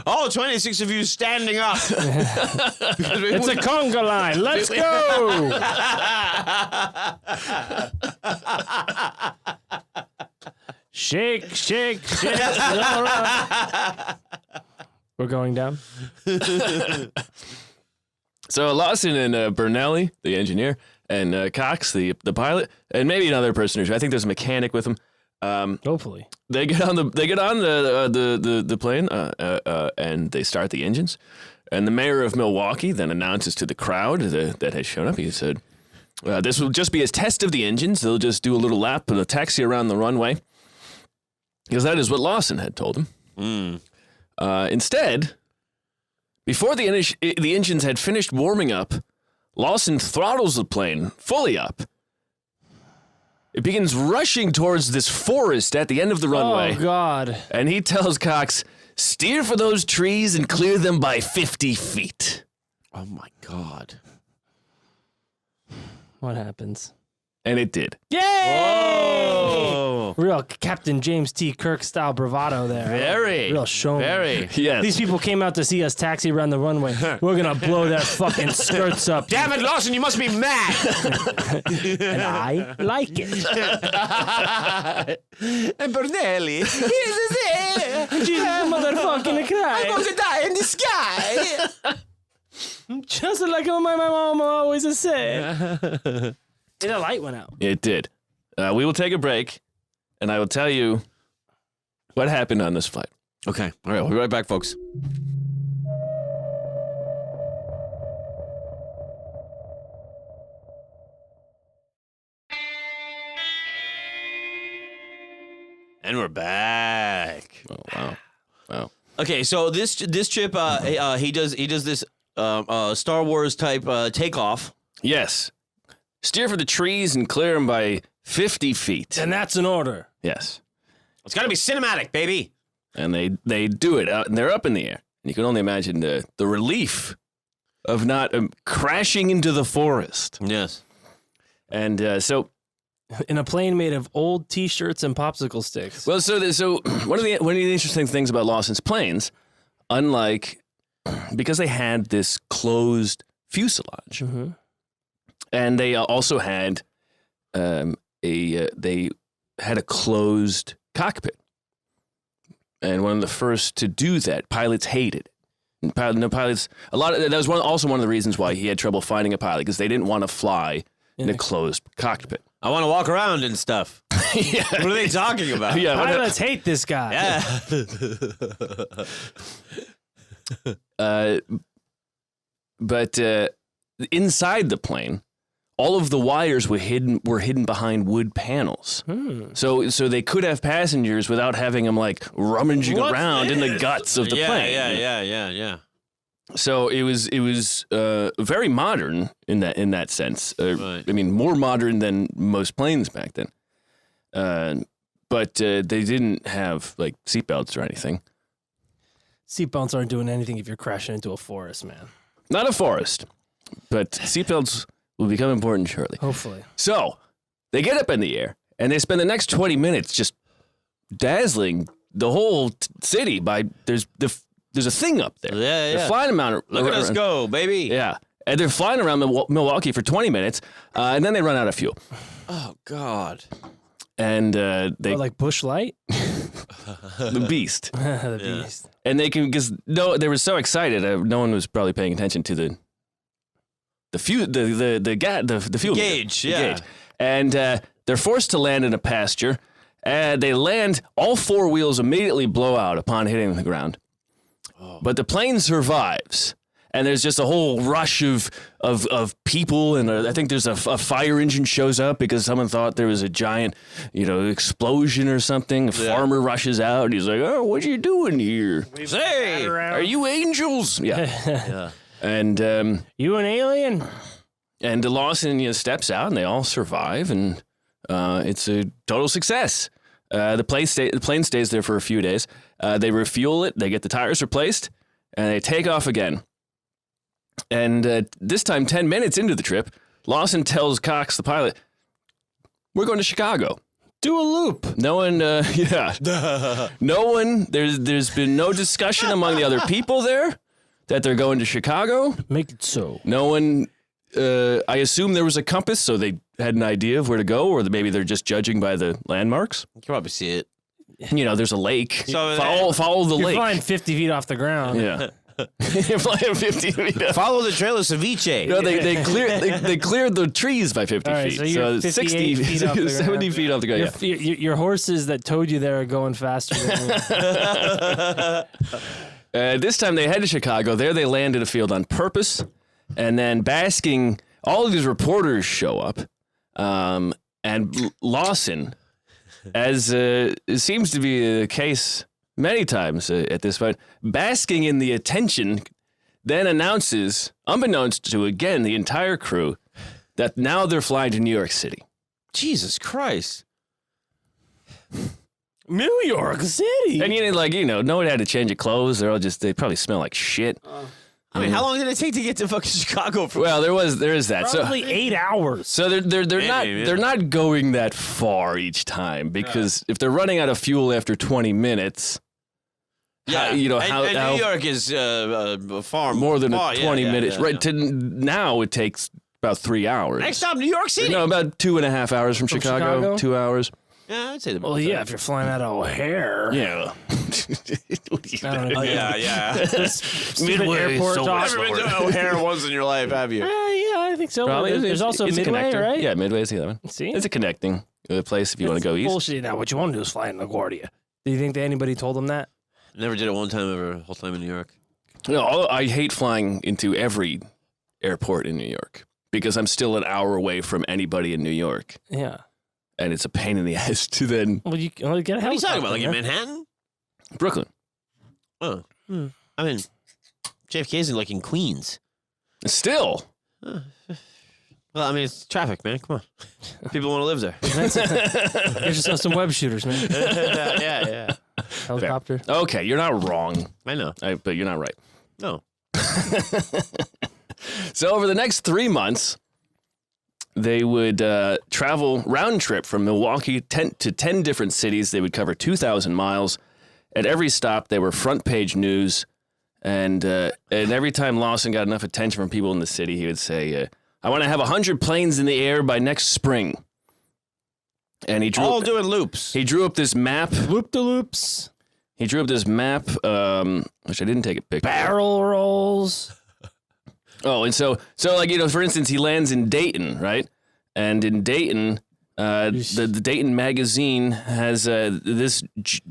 All 26 of you standing up. It's a conga line. Let's go. Shake, shake, shake. All right. We're going down. So Lawson and Bernelli, the engineer, and Cox, the pilot, and maybe another person or two. I think there's a mechanic with them. Hopefully. They get on the plane and they start the engines. And the mayor of Milwaukee then announces to the crowd that has shown up. He said, "This will just be a test of the engines. They'll just do a little lap and a taxi around the runway." Because that is what Lawson had told him. Instead, before the engines had finished warming up, Lawson throttles the plane fully up. It begins rushing towards this forest at the end of the runway. Oh, God. And he tells Cox, steer for those trees and clear them by 50 feet. Oh, my God. What happens? And it did. Yay! Whoa. Real Captain James T. Kirk style bravado there. Very. Real showman. Very. Yes. These people came out to see us taxi around the runway. We're going to blow their fucking skirts up. Damn it, Lawson, you must be mad. And I like it. And Bernelli, here's the Jesus, motherfucking Christ. I'm going to die in the sky. Just like my mom always said. And the light went out. It did. We will take a break, and I will tell you what happened on this flight. Okay. All right. We'll be right back, folks. And we're back. Oh, wow. Wow. Okay, so this trip, he does this Star Wars type takeoff. Yes. Steer for the trees and clear them by 50 feet. And that's an order. Yes. It's got to be cinematic, baby. And they do it, and they're up in the air. And you can only imagine the relief of not crashing into the forest. Yes. And so... In a plane made of old T-shirts and popsicle sticks. Well, so one of the interesting things about Lawson's planes, unlike... Because they had this closed fuselage, and they also had they had a closed cockpit. And one of the first to do that, pilots hated it. And pilots, that was also one of the reasons why he had trouble finding a pilot, because they didn't want to fly in a closed cockpit. I want to walk around and stuff. Yeah. What are they talking about? Yeah, Pilots hate this guy. Yeah. But inside the plane, all of the wires were hidden behind wood panels. So they could have passengers without having them like rummaging around in the guts of the plane. Yeah. So it was very modern in that sense. Right. I mean, more modern than most planes back then. But they didn't have like seatbelts or anything. Seatbelts aren't doing anything if you're crashing into a forest, man. Not a forest, but seatbelts will become important shortly. Hopefully. So they get up in the air and they spend the next 20 minutes just dazzling the whole city by there's a thing up there. Yeah. They're flying around. Look at us go, baby. Yeah. And they're flying around Milwaukee for 20 minutes, and then they run out of fuel. Oh, God. And they like Bush Light? the beast. The beast. And they can, because they were so excited, no one was probably paying attention to the fuel Gauge, the yeah. gauge. And they're forced to land in a pasture. They land, all four wheels immediately blow out upon hitting the ground. Oh. But the plane survives. And there's just a whole rush of people, and I think there's a fire engine shows up because someone thought there was a giant, explosion or something. A farmer rushes out, and he's like, "Oh, what are you doing here? Hey, are you angels?" Yeah. And you an alien? And Lawson steps out, and they all survive, and it's a total success. The plane stays there for a few days. They refuel it, they get the tires replaced, and they take off again. And this time, 10 minutes into the trip, Lawson tells Cox, the pilot, "We're going to Chicago. Do a loop." No one, no one, there's been no discussion among the other people there that they're going to Chicago. Make it so. No one, I assume there was a compass, so they had an idea of where to go, or maybe they're just judging by the landmarks. You can probably see it. There's a lake. So follow the You're lake. flying 50 feet off the ground. Yeah. You're flying 50 feet up. Follow the trail of ceviche. No, they cleared the trees by 50 All right, feet. so you're 60 feet off the 70 ground. feet off the ground. Your horses that towed you there are going faster than you. This time they head to Chicago. There they land in a field on purpose. And then basking, all of these reporters show up. And Lawson, as it seems to be the case many times at this point, basking in the attention, then announces, unbeknownst to, again, the entire crew, that now they're flying to New York City. Jesus Christ. New York City. And no one had to change of clothes. They probably smell like shit. I mean, how long did it take to get to fucking Chicago? Well, there is that. Probably 8 hours. So they're not going that far each time, because if they're running out of fuel after 20 minutes, yeah, New York is far more than 20 minutes. Yeah, right to now, it takes about 3 hours. Next stop, New York City. No, about 2.5 hours from Chicago. 2 hours. Yeah, I'd say the. Well, yeah, if you're flying out of O'Hare. Yeah. I don't know. Yeah. Midway airport so talk. much Never been to O'Hare once in your life, have you? Yeah, I think so. Probably. There's also it's a Midway, connector. right? Yeah, Midway is the other one. See? It's a connecting place if you want to go east. Bullshit. Now, what you want to do is fly in LaGuardia. Do you think that anybody told them that? Never did it one time ever. Whole time in New York. No, I hate flying into every airport in New York because I'm still an hour away from anybody in New York. Yeah. And it's a pain in the ass to then Well, you get a What are you helicopter. talking about? Like in man. Manhattan? Brooklyn. Oh. I mean, JFK's like in Queens. Still. Well, I mean, it's traffic, man. Come on. People want to live there. Get yourself some web shooters, man. yeah. Helicopter. Okay, you're not wrong, I know. but you're not right. No. So over the next 3 months, they would travel round trip from Milwaukee to 10 different cities. They would cover 2,000 miles. At every stop, they were front page news. And every time Lawson got enough attention from people in the city, he would say, "I want to have 100 planes in the air by next spring." And he drew All doing loops. He drew up this map. Loop-de-loops. He drew up this map, which I didn't take a picture of. Barrel rolls. Oh, and so like, for instance, he lands in Dayton, right? And in Dayton, the Dayton magazine has this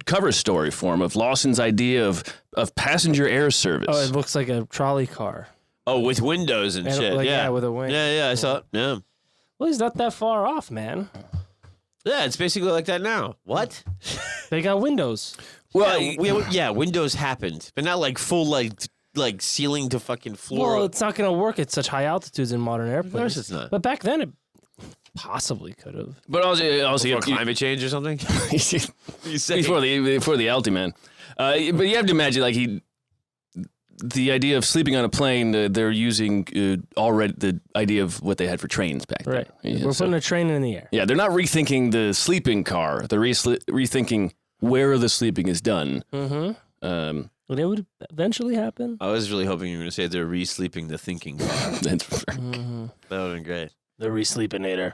cover story form of Lawson's idea of passenger air service. Oh, it looks like a trolley car. Oh, with windows and shit. Like, yeah, with a wing. Yeah, I saw it. Yeah. Well, he's not that far off, man. Yeah, it's basically like that now. What? They got windows. Well, yeah, windows happened, but not like full like ceiling to fucking floor. Well, it's not going to work at such high altitudes in modern airplanes. Of course it's not. But back then, it possibly could have. But also Before climate change or something. before the Alti man. But you have to imagine, like the idea of sleeping on a plane. They're using already the idea of what they had for trains back then. Right. Yeah, We're putting a train in the air. Yeah, they're not rethinking the sleeping car. They're rethinking where the sleeping is done. Mm-hmm. It would eventually happen. I was really hoping you were going to say they're re-sleeping the thinking car. That's That would have been great. The re-sleepinator.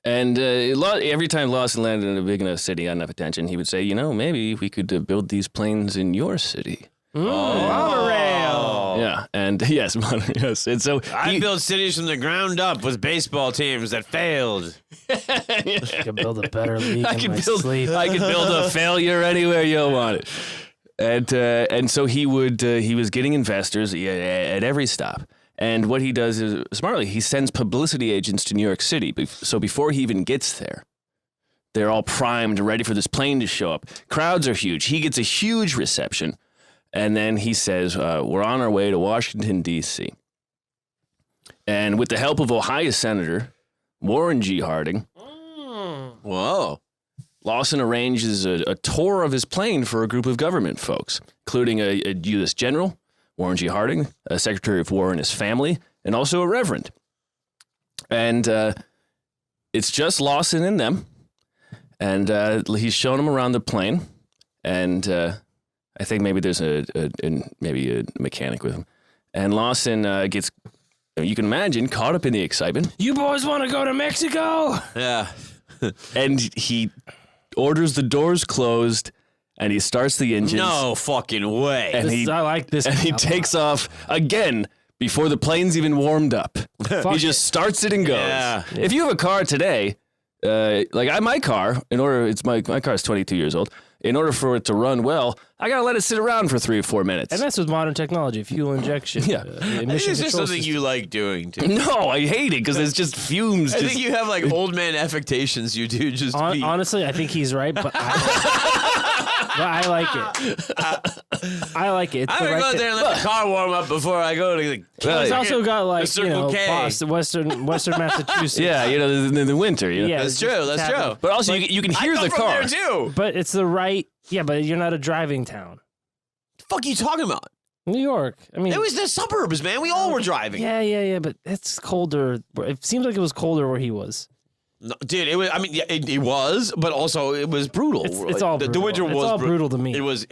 And every time Lawson landed in a big enough city, got enough attention, he would say, maybe we could build these planes in your city. Monorail. Yeah, and yes, yes. And so I built cities from the ground up with baseball teams that failed. I could build a better league in my sleep. I could build a failure anywhere you want it. And so he was getting investors at every stop. And what he does is smartly, he sends publicity agents to New York City. So before he even gets there, they're all primed, ready for this plane to show up. Crowds are huge. He gets a huge reception. And then he says, we're on our way to Washington, D.C. And with the help of Ohio Senator Warren G. Harding, Whoa. Lawson arranges a tour of his plane for a group of government folks, including a U.S. General, Warren G. Harding, a Secretary of War and his family, and also a Reverend. And it's just Lawson and them. And he's showing them around the plane. And I think maybe there's maybe a mechanic with him. And Lawson gets, you can imagine, caught up in the excitement. You boys want to go to Mexico? Yeah. And he orders the doors closed, and he starts the engines. No fucking way. And I like this. And he takes off again before the plane's even warmed up. He just starts it and goes. Yeah. If you have a car today, my car, my car is 22 years old. In order for it to run well, I gotta let it sit around for 3 or 4 minutes. And that's with modern technology, fuel injection. Yeah. I think it's just something you like doing, too. No, I hate it because it's just fumes. I think you have like old man affectations you do just be. Honestly, I think he's right, but I like it. I like it. It's I'm the gonna right go out there and let the car warm up before I go to the. He's also got like Circle K. Boston, Western Massachusetts. Yeah, the winter. Yeah, That's true. That's true. But also, you can hear the car. There too. But it's the right. Yeah, but you're not a driving town. The fuck are you talking about? New York. I mean, It was the suburbs, man. We all were driving. Yeah. But it's colder. It seems like it was colder where he was. No, dude, it was. I mean, yeah, it was, but also it was brutal. It's all the brutal. winter It's was all brutal to me. It was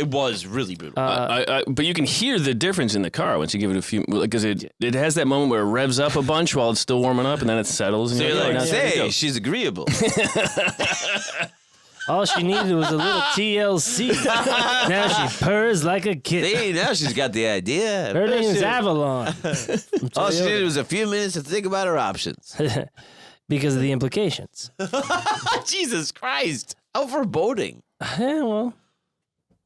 really brutal. But you can hear the difference in the car once you give it a few, because it has that moment where it revs up a bunch while it's still warming up, and then it settles. And so you're like, now there you say, go. she's agreeable. All she needed was a little TLC. Now she purrs like a kitten. See, now she's got the idea. Her name's Avalon. All she needed was a few minutes to think about her options. Because of the implications. Jesus Christ. How foreboding. Yeah, well,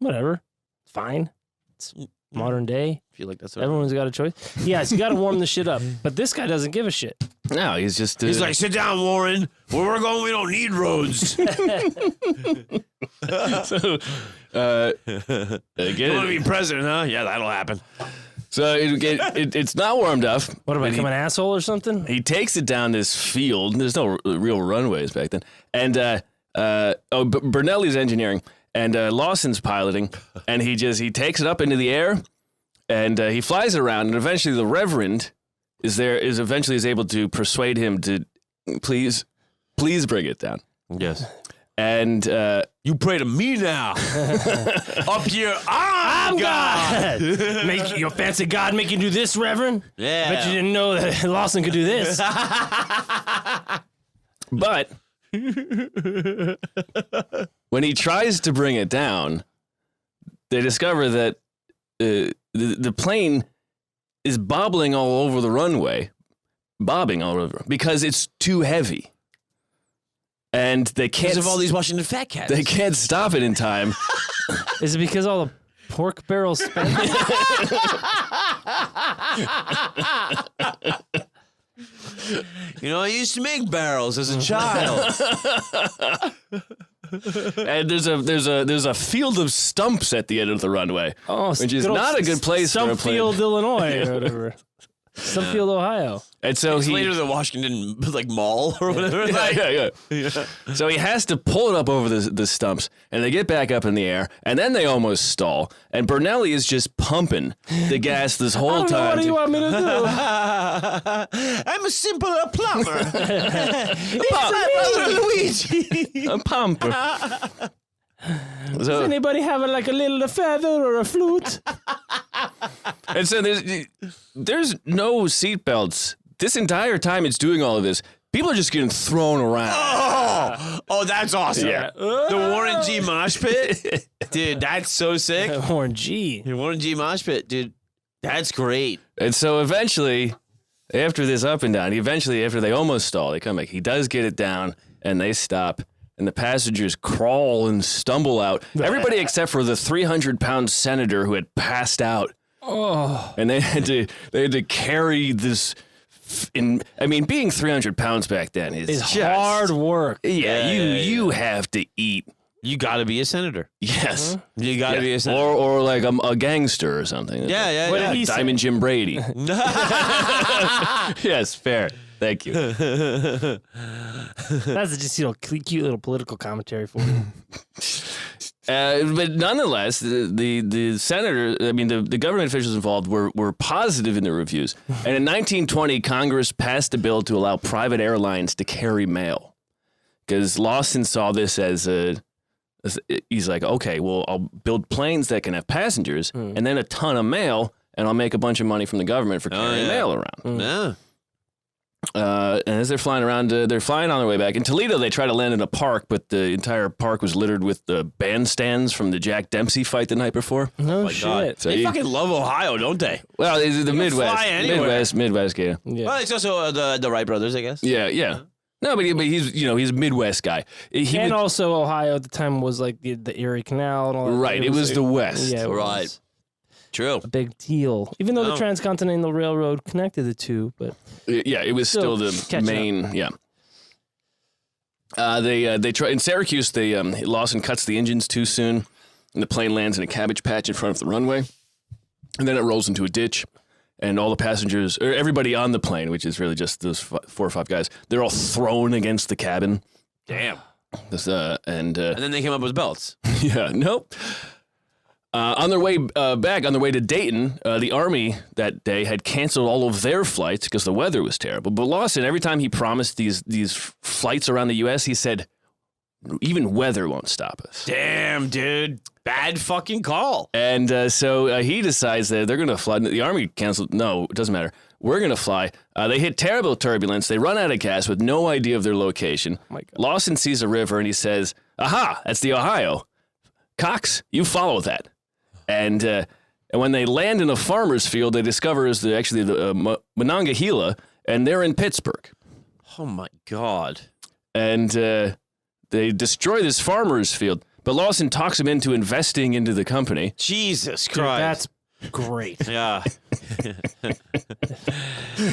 whatever. Fine. It's modern day. I feel like that's Everyone's got a choice. Yes, you got to warm the shit up. But this guy doesn't give a shit. No, he's just. He's like, sit down, Warren. Where we're going, we don't need roads. So, You want to be president, huh? Yeah, that'll happen. So it's not warmed up. What, am I become an asshole or something? He takes it down this field. There's no real runways back then. And Bernelli's engineering, and Lawson's piloting, and he takes it up into the air, and he flies it around, and eventually the Reverend is able to persuade him to please bring it down. Yes. And You pray to me now. Up here, I'm God. Make your fancy God make you do this, Reverend? Yeah. Bet you didn't know that Lawson could do this. But when he tries to bring it down, they discover that the plane is bobbling all over the runway bobbing all over because it's too heavy. And they can't... Because of all these Washington fat cats. They can't stop it in time. Is it because all the pork barrels spent? You know, I used to make barrels as a child. And there's a field of stumps at the end of the runway, which is good old not a good place for a plane. Stumpfield, Illinois, or whatever. Stumpfield, Ohio. And so It's later the Washington Mall or whatever. Yeah. So he has to pull it up over the stumps, and they get back up in the air, and then they almost stall. And Bernelli is just pumping the gas this whole time. What do you want me to do? I'm a simple plumber. It's my brother Luigi. A pumper. Does anybody have a little feather or a flute? And so there's no seatbelts. This entire time it's doing all of this, people are just getting thrown around. Oh, that's awesome. Yeah. The Warren G mosh pit. Dude, that's so sick. Warren G. The Warren G mosh pit, dude. That's great. And so eventually, after this up and down, after they almost stall, they come back. He does get it down, and they stop. And the passengers crawl and stumble out. Everybody except for the 300-pound senator who had passed out. Oh. And they had to carry this. Being 300 pounds back then is hard work. Yeah, you have to eat. You got to be a senator. Yes. You got to be a senator. Or like a gangster or something. Yeah. What did he Diamond say? Jim Brady. Yes, fair. Thank you. That's just cute little political commentary for you. But nonetheless, the senator, the government officials involved were positive in their reviews. And in 1920, Congress passed a bill to allow private airlines to carry mail. Because Lawson saw this as he's like, okay, well, I'll build planes that can have passengers and then a ton of mail, and I'll make a bunch of money from the government for carrying mail around. Yeah. And as they're flying around, they're flying on their way back. In Toledo, they try to land in a park, but the entire park was littered with the bandstands from the Jack Dempsey fight the night before. No shit. God. So They fucking love Ohio, don't they? Well, it's the Midwest. fly anywhere. Midwest, yeah. Well, it's also the Wright brothers, I guess. Yeah. No, but he's a Midwest guy. And also Ohio at the time was like the Erie Canal and all that. Right, it was the West. Yeah, it Right. was True. a big deal. Even though the Transcontinental Railroad connected the two, but Yeah, it was still the catch main. up. Yeah. They try in Syracuse. Lawson cuts the engines too soon, and the plane lands in a cabbage patch in front of the runway, and then it rolls into a ditch, and all the passengers, or everybody on the plane, which is really just those 4 or 5 guys, they're all thrown against the cabin. Damn. And then they came up with belts. yeah, nope. On their way back, on their way to Dayton, the Army that day had canceled all of their flights because the weather was terrible. But Lawson, every time he promised these flights around the U.S., he said, even weather won't stop us. Damn, dude. Bad fucking call. And so he decides that they're going to fly. The Army canceled. No, it doesn't matter. We're going to fly. They hit terrible turbulence. They run out of gas with no idea of their location. my God. Lawson sees a river and he says, aha, that's the Ohio. Cox, you follow that. And when they land in a farmer's field, they discover it's actually the Monongahela, and they're in Pittsburgh. Oh, my God. And they destroy this farmer's field. But Lawson talks him into investing into the company. Jesus dude, Christ. that's great. Yeah.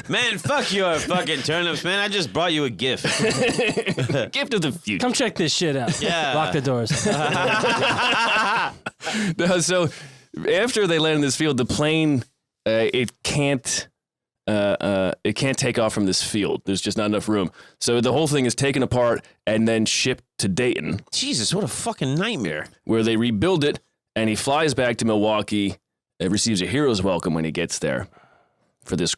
Man, fuck your fucking turnips, man. I just brought you a gift. Gift of the future. Come check this shit out. Yeah. Lock the doors. No, so after they land in this field, the plane it can't take off from this field. There's just not enough room. So the whole thing is taken apart and then shipped to Dayton, Jesus, what a fucking nightmare. where they rebuild it, and he flies back to Milwaukee and receives a hero's welcome when he gets there for this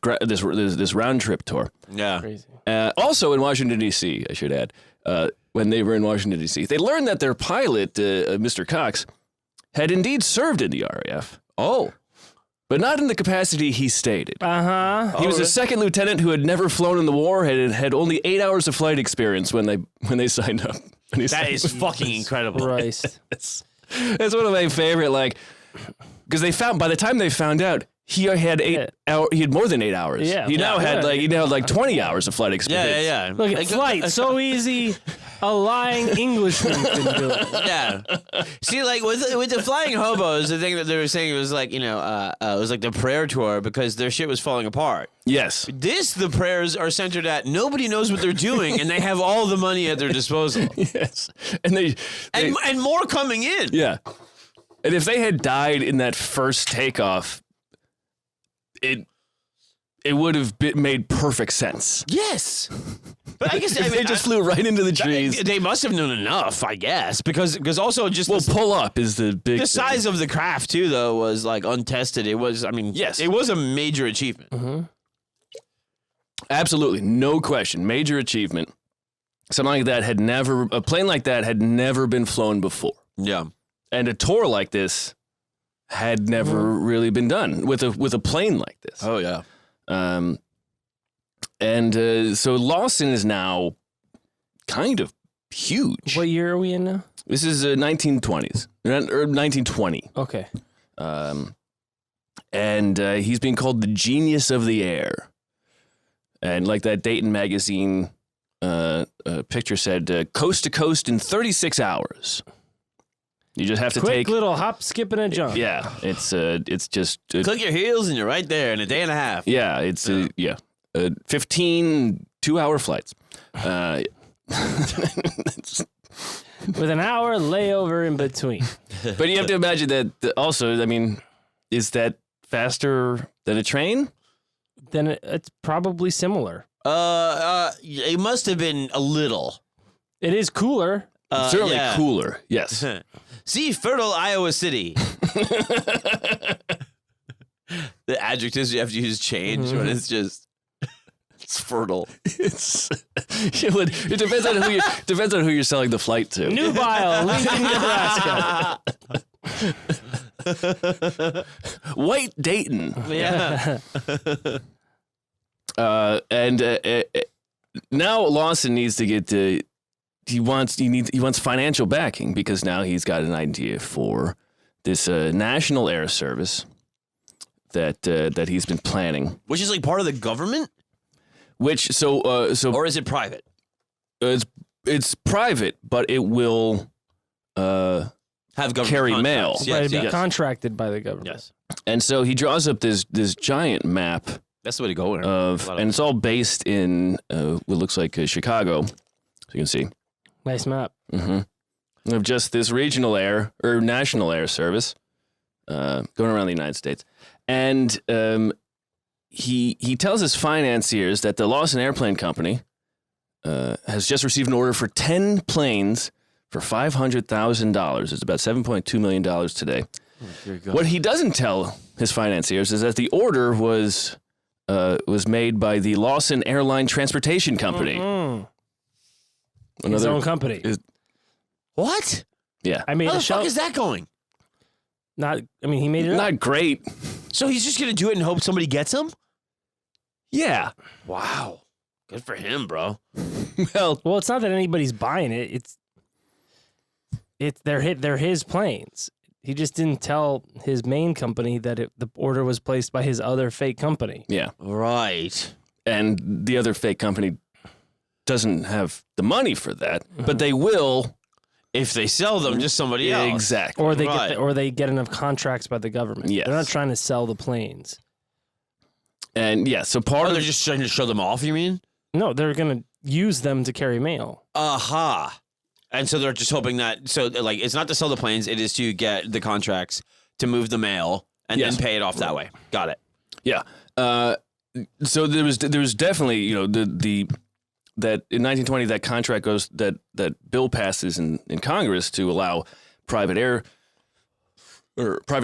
round trip tour. Yeah. Crazy. Also in Washington, D.C., I should add, when they were in Washington, D.C., they learned that their pilot, Mr. Cox, had indeed served in the RAF. Oh. But not in the capacity he stated. Uh-huh. He was a second lieutenant who had never flown in the war, had only 8 hours of flight experience when they signed up. That is fucking incredible. Christ. That's one of my favorite, because by the time they found out, He had 8 hours. He had more than 8 hours. Yeah. He now had like 20 hours of flight experience. Yeah. Look at flight, so easy. A lying Englishman can do it. Yeah. See, like with the flying hobos, the thing that they were saying was like, it was like the prayer tour because their shit was falling apart. Yes. The prayers are centered at nobody knows what they're doing and they have all the money at their disposal. Yes. And And more coming in. Yeah. And if they had died in that first takeoff, it would have made perfect sense. Yes. But I guess They just flew right into the trees. They must have known enough, I guess, because also just Pull up is the big the size thing. of the craft too, though, was like untested. It was, Yes. it was a major achievement. Mm-hmm. Absolutely, no question, major achievement. Something like that a plane like that had never been flown before, Yeah. and a tour like this had never really been done with a plane like this. Oh yeah. So Lawson is now kind of huge. What year are we in now? This is 1920s or 1920. Okay. And he's being called the genius of the air. And like that Dayton magazine picture said, coast to coast in 36 hours. You just have to Quick take little hop, skip, and a jump. Yeah, it's just Click your heels and you're right there in a day and a half. yeah, it's 15 2-hour flights. With an hour layover in between. But you have to imagine that also, is that faster than a train? Then it's probably similar. It must have been a little. It is cooler. Certainly yeah. cooler, yes. See fertile Iowa City. The adjectives you have to use change when it's just it's fertile. It depends on who you're selling the flight to. Nubile, Lincoln, Nebraska. White Dayton. Yeah. Now Lawson needs to get to. He wants financial backing because now he's got an idea for this national air service that he's been planning. Which is like part of the government? Which Or is it private? It's private, but it will Have government carry contracts. mail. But Yes, it'd be yes. contracted by the government. Yes. And so he draws up this giant map That's the way to go. and it's all based in what looks like Chicago. So you can see. Nice map. Of just this regional air or national air service going around the United States. And he tells his financiers that the Lawson Airplane Company has just received an order for 10 planes for $500,000. It's about $7.2 million today. What he doesn't tell his financiers is that the order was made by the Lawson Airline Transportation Company. His own company. What? Yeah. I made How a the show. fuck is that going? He made it up. Not great. So he's just gonna do it and hope somebody gets him? Yeah. Wow. Good for him, bro. Well, Well, it's not that anybody's buying it. They're his planes. He just didn't tell his main company that the order was placed by his other fake company. yeah. Right. And the other fake company doesn't have the money for that, but they will. If they sell them to somebody else. Exactly. Or they Right. they get enough contracts by the government. Yes. They're not trying to sell the planes. And yeah, so part Oh, of they're just trying to show them off, you mean? No, they're going to use them to carry mail. Aha. And so they're just hoping that, so like, it's not to sell the planes, it is to get the contracts to move the mail and Yes. then pay it off that way. Got it. yeah. So there was definitely that in 1920 that contract goes that bill passes in Congress to allow private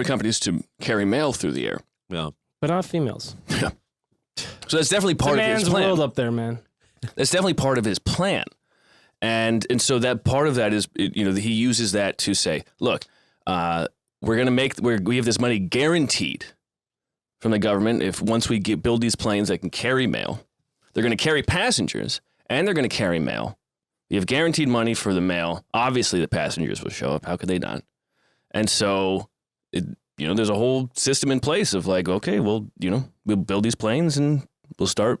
companies to carry mail through the air. Yeah. But not females. So that's definitely part of his Man's plan. world up there, man. That's definitely part of his plan. And so that part of that is, he uses that to say, look, we have this money guaranteed from the government. If once we build these planes that can carry mail, they're going to carry passengers and they're going to carry mail. You have guaranteed money for the mail. Obviously the passengers will show up. How could they not? And so there's a whole system in place of like, okay, well, we'll build these planes and we'll start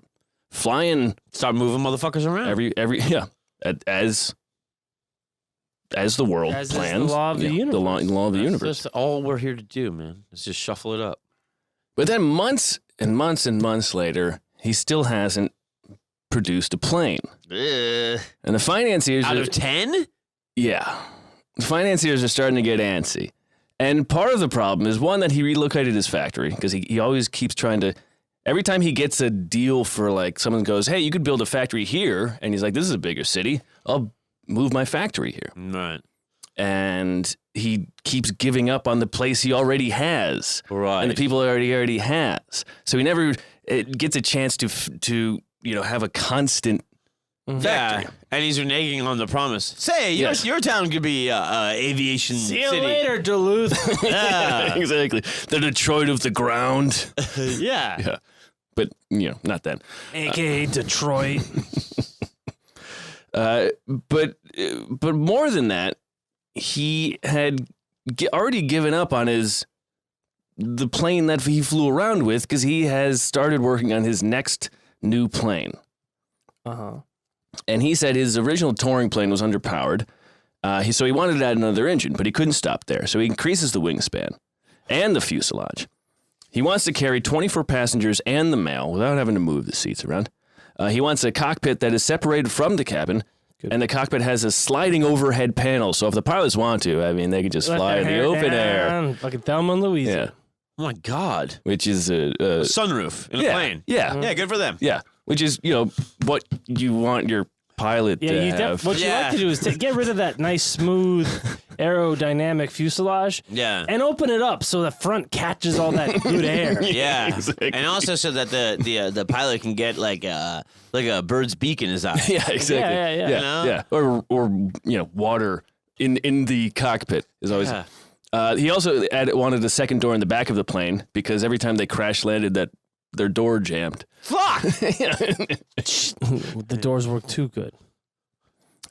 flying, Start moving motherfuckers around. as the world As is plans. the law of the universe. The law of the universe. That's all we're here to do, man. Let's just shuffle it up. But then months and months and months later, he still hasn't produced a plane. And the financiers Out of 10? Yeah. The financiers are starting to get antsy. And part of the problem is, one, that he relocated his factory because he always keeps trying to, every time he gets a deal for like, someone goes, hey, you could build a factory here. And he's like, this is a bigger city. I'll move my factory here. Right. And he keeps giving up on the place he already has. Right. And the people already has. So he never gets a chance to have a constant factory. Yeah, and he's reneging on the promise. Say, your town could be aviation See you city. later, Duluth. Yeah. Exactly. The Detroit of the ground. Yeah. Yeah. But, not then. AKA Detroit. But more than that, he had already given up on the plane that he flew around with because he has started working on his next new plane. Uh-huh. And he said his original touring plane was underpowered. So he wanted to add another engine, but he couldn't stop there. So he increases the wingspan and the fuselage. He wants to carry 24 passengers and the mail without having to move the seats around. He wants a cockpit that is separated from the cabin. Good. And the cockpit has a sliding overhead panel. So if the pilots want to, they could just fly in the open air. Fucking Thelma and Louise. Yeah. Oh my God. Which is a Sunroof in a plane. Yeah. Yeah, good for them. Yeah. Which is, what you want your pilot to have. What you like to do is get rid of that nice, smooth, aerodynamic fuselage. Yeah. And open it up so the front catches all that good air. Yeah, Exactly. and also so that the pilot can get like a bird's beak in his eye. Yeah, exactly. Yeah. Yeah. Or water in the cockpit is always. Yeah. He also wanted a second door in the back of the plane because every time they crash landed, that their door jammed. Fuck. The doors work too good.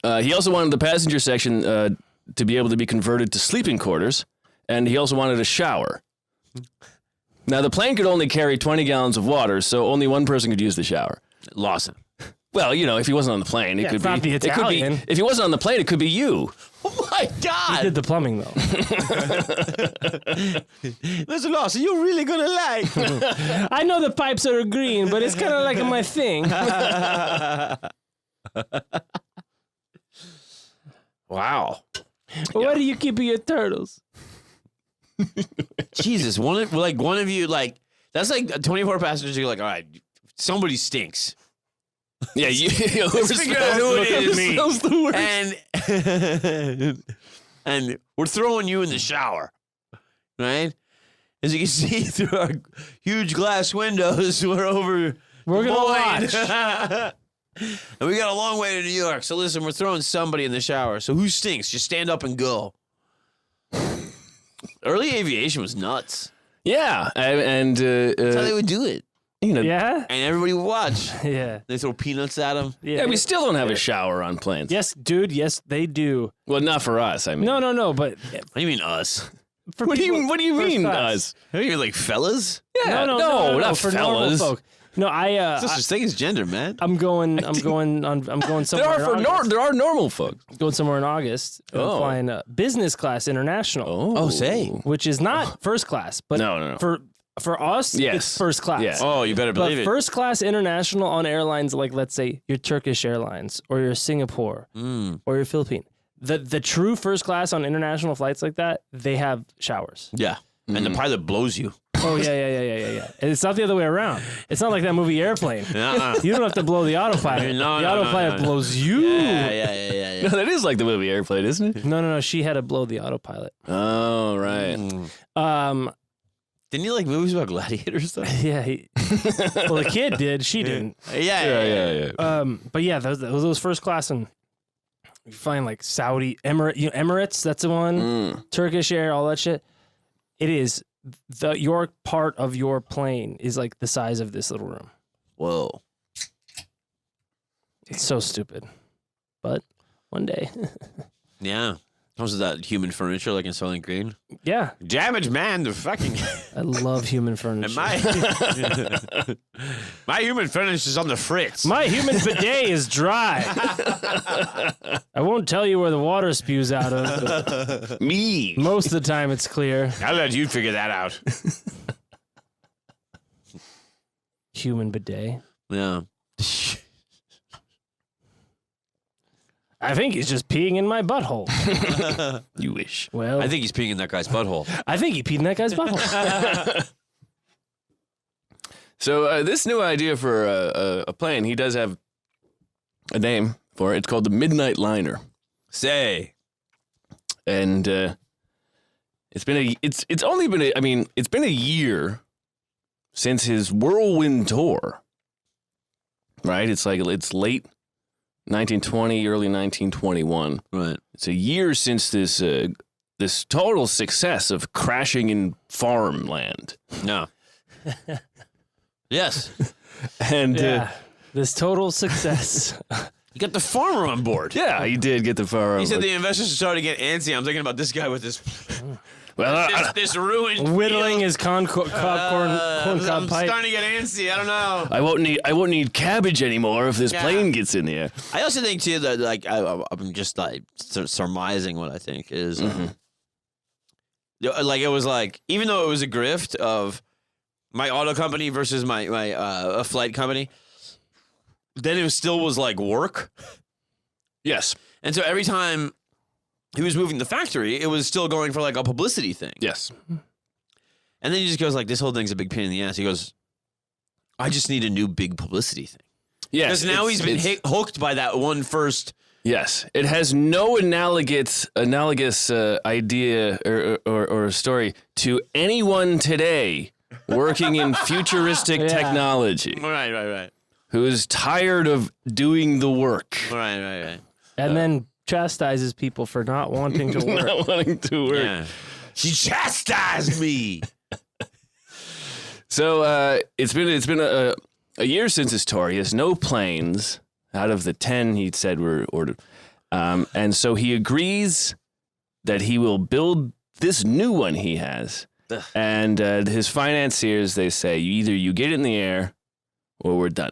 He also wanted the passenger section to be able to be converted to sleeping quarters, and he also wanted a shower. Now, the plane could only carry 20 gallons of water, so only one person could use the shower. Lawson. Well, if he wasn't on the plane, it could it's not be the It could be, Italian. if he wasn't on the plane, it could be you. Oh my He God. did the plumbing, though. Listen, Lawson, you're really gonna like. I know the pipes are green, but it's kind of like my thing. Wow. Where do you keep your turtles? Jesus, one of you that's like 24 passengers. You're like, all right, somebody stinks. Yeah, Let's figure out who it is. Me. And we're throwing you in the shower, right? As you can see through our huge glass windows, we're over. We're gonna watch. watch. And we got a long way to New York. So listen, we're throwing somebody in the shower. So who stinks? Just stand up and go. Early aviation was nuts. Yeah, and That's how they would do it. Yeah? And everybody would watch. Yeah. They throw peanuts at them. yeah, we still don't have a shower on planes. Yes, dude. Yes, they do. Well, not for us. I mean, No. But What do you mean us? for What do you first mean class. us? Are you like fellas? Yeah, No, not for fellas. normal folk. No, There's no such thing as gender, man. I'm going somewhere. There are normal folks. Going somewhere in August. I'm Oh. flying business class international, Oh, say. which is not first class, but No. for us, Yes. it's first class. Yeah. Oh, you better But believe it. first class international on airlines like, let's say, your Turkish Airlines or your Singapore or your Philippine. The true first class on international flights like that, they have showers. Yeah. And the pilot blows you. Oh, yeah. And it's not the other way around. It's not like that movie Airplane. Uh-uh. You don't have to blow the autopilot. No, the no, autopilot no. blows you. Yeah. No, that is like the movie Airplane, isn't it? No. She had to blow the autopilot. Oh, right. Didn't you like movies about gladiators though? Yeah. Well, the kid did. She didn't. Yeah. But yeah, those first class and you find like Saudi Emirates. That's the one. Turkish Air, all that shit. It is your part of your plane is like the size of this little room. Whoa. It's so stupid, but one day. Yeah. Comes with that human furniture like in Soylent Green. Yeah. Damage, man, the fucking... I love human furniture. And my human furniture is on the fritz. My human bidet is dry. I won't tell you where the water spews out of. But Me. most of the time, it's clear. I'll let you figure that out. Human bidet. Yeah. I think he's just peeing in my butthole. You wish. Well, I think he's peeing in that guy's butthole. I think he peed in that guy's butthole. So this new idea for a plane, he does have a name for it. It's called the Midnight Liner. Say. And it's been a year since his whirlwind tour. Right? It's late 1920, early 1921. Right. It's a year since this total success of crashing in farmland. No. Yes. And Yeah. This total success. You got the farmer on board. yeah, he did get the farm. He said the investors started to get antsy. I'm thinking about this guy with this this ruined Whittling field. his corn cob I'm pipe. starting to get antsy. I don't know. I won't need cabbage anymore if this plane gets in the air. I also think too that like I'm just like surmising what I think is like it was like even though it was a grift of my auto company versus my flight company, then it still was like work. Yes. And so every time he was moving the factory, it was still going for like a publicity thing. Yes. And then he just goes like, this whole thing's a big pain in the ass. He goes, I just need a new big publicity thing. Yes. Because now he's been hooked by that one first. Yes. It has no analogous idea or story to anyone today working in futuristic technology Right. who is tired of doing the work. Right. And then chastises people for not wanting to work. Not wanting to work. Yeah. She chastised me. So it's been a year since his tour. He has no planes out of the 10 he said were ordered. And so he agrees that he will build this new one he has. And his financiers, they say, either you get it in the air or we're done.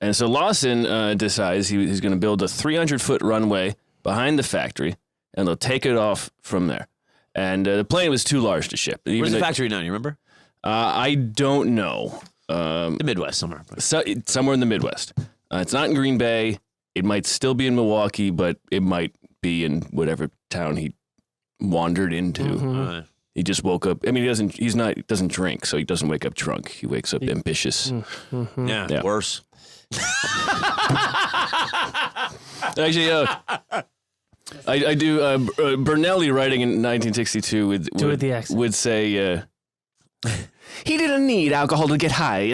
And so Lawson decides he's going to build a 300-foot runway behind the factory, and they'll take it off from there. And the plane was too large to ship. Where's the factory now? You remember? I don't know. The Midwest somewhere. Somewhere in the Midwest. It's not in Green Bay. It might still be in Milwaukee, but it might be in whatever town he wandered into. He just woke up. I mean, he doesn't drink, so he doesn't wake up drunk. He wakes up ambitious. Yeah, worse. Actually, I do. Bernelli, writing in 1962, would say he didn't need alcohol to get high.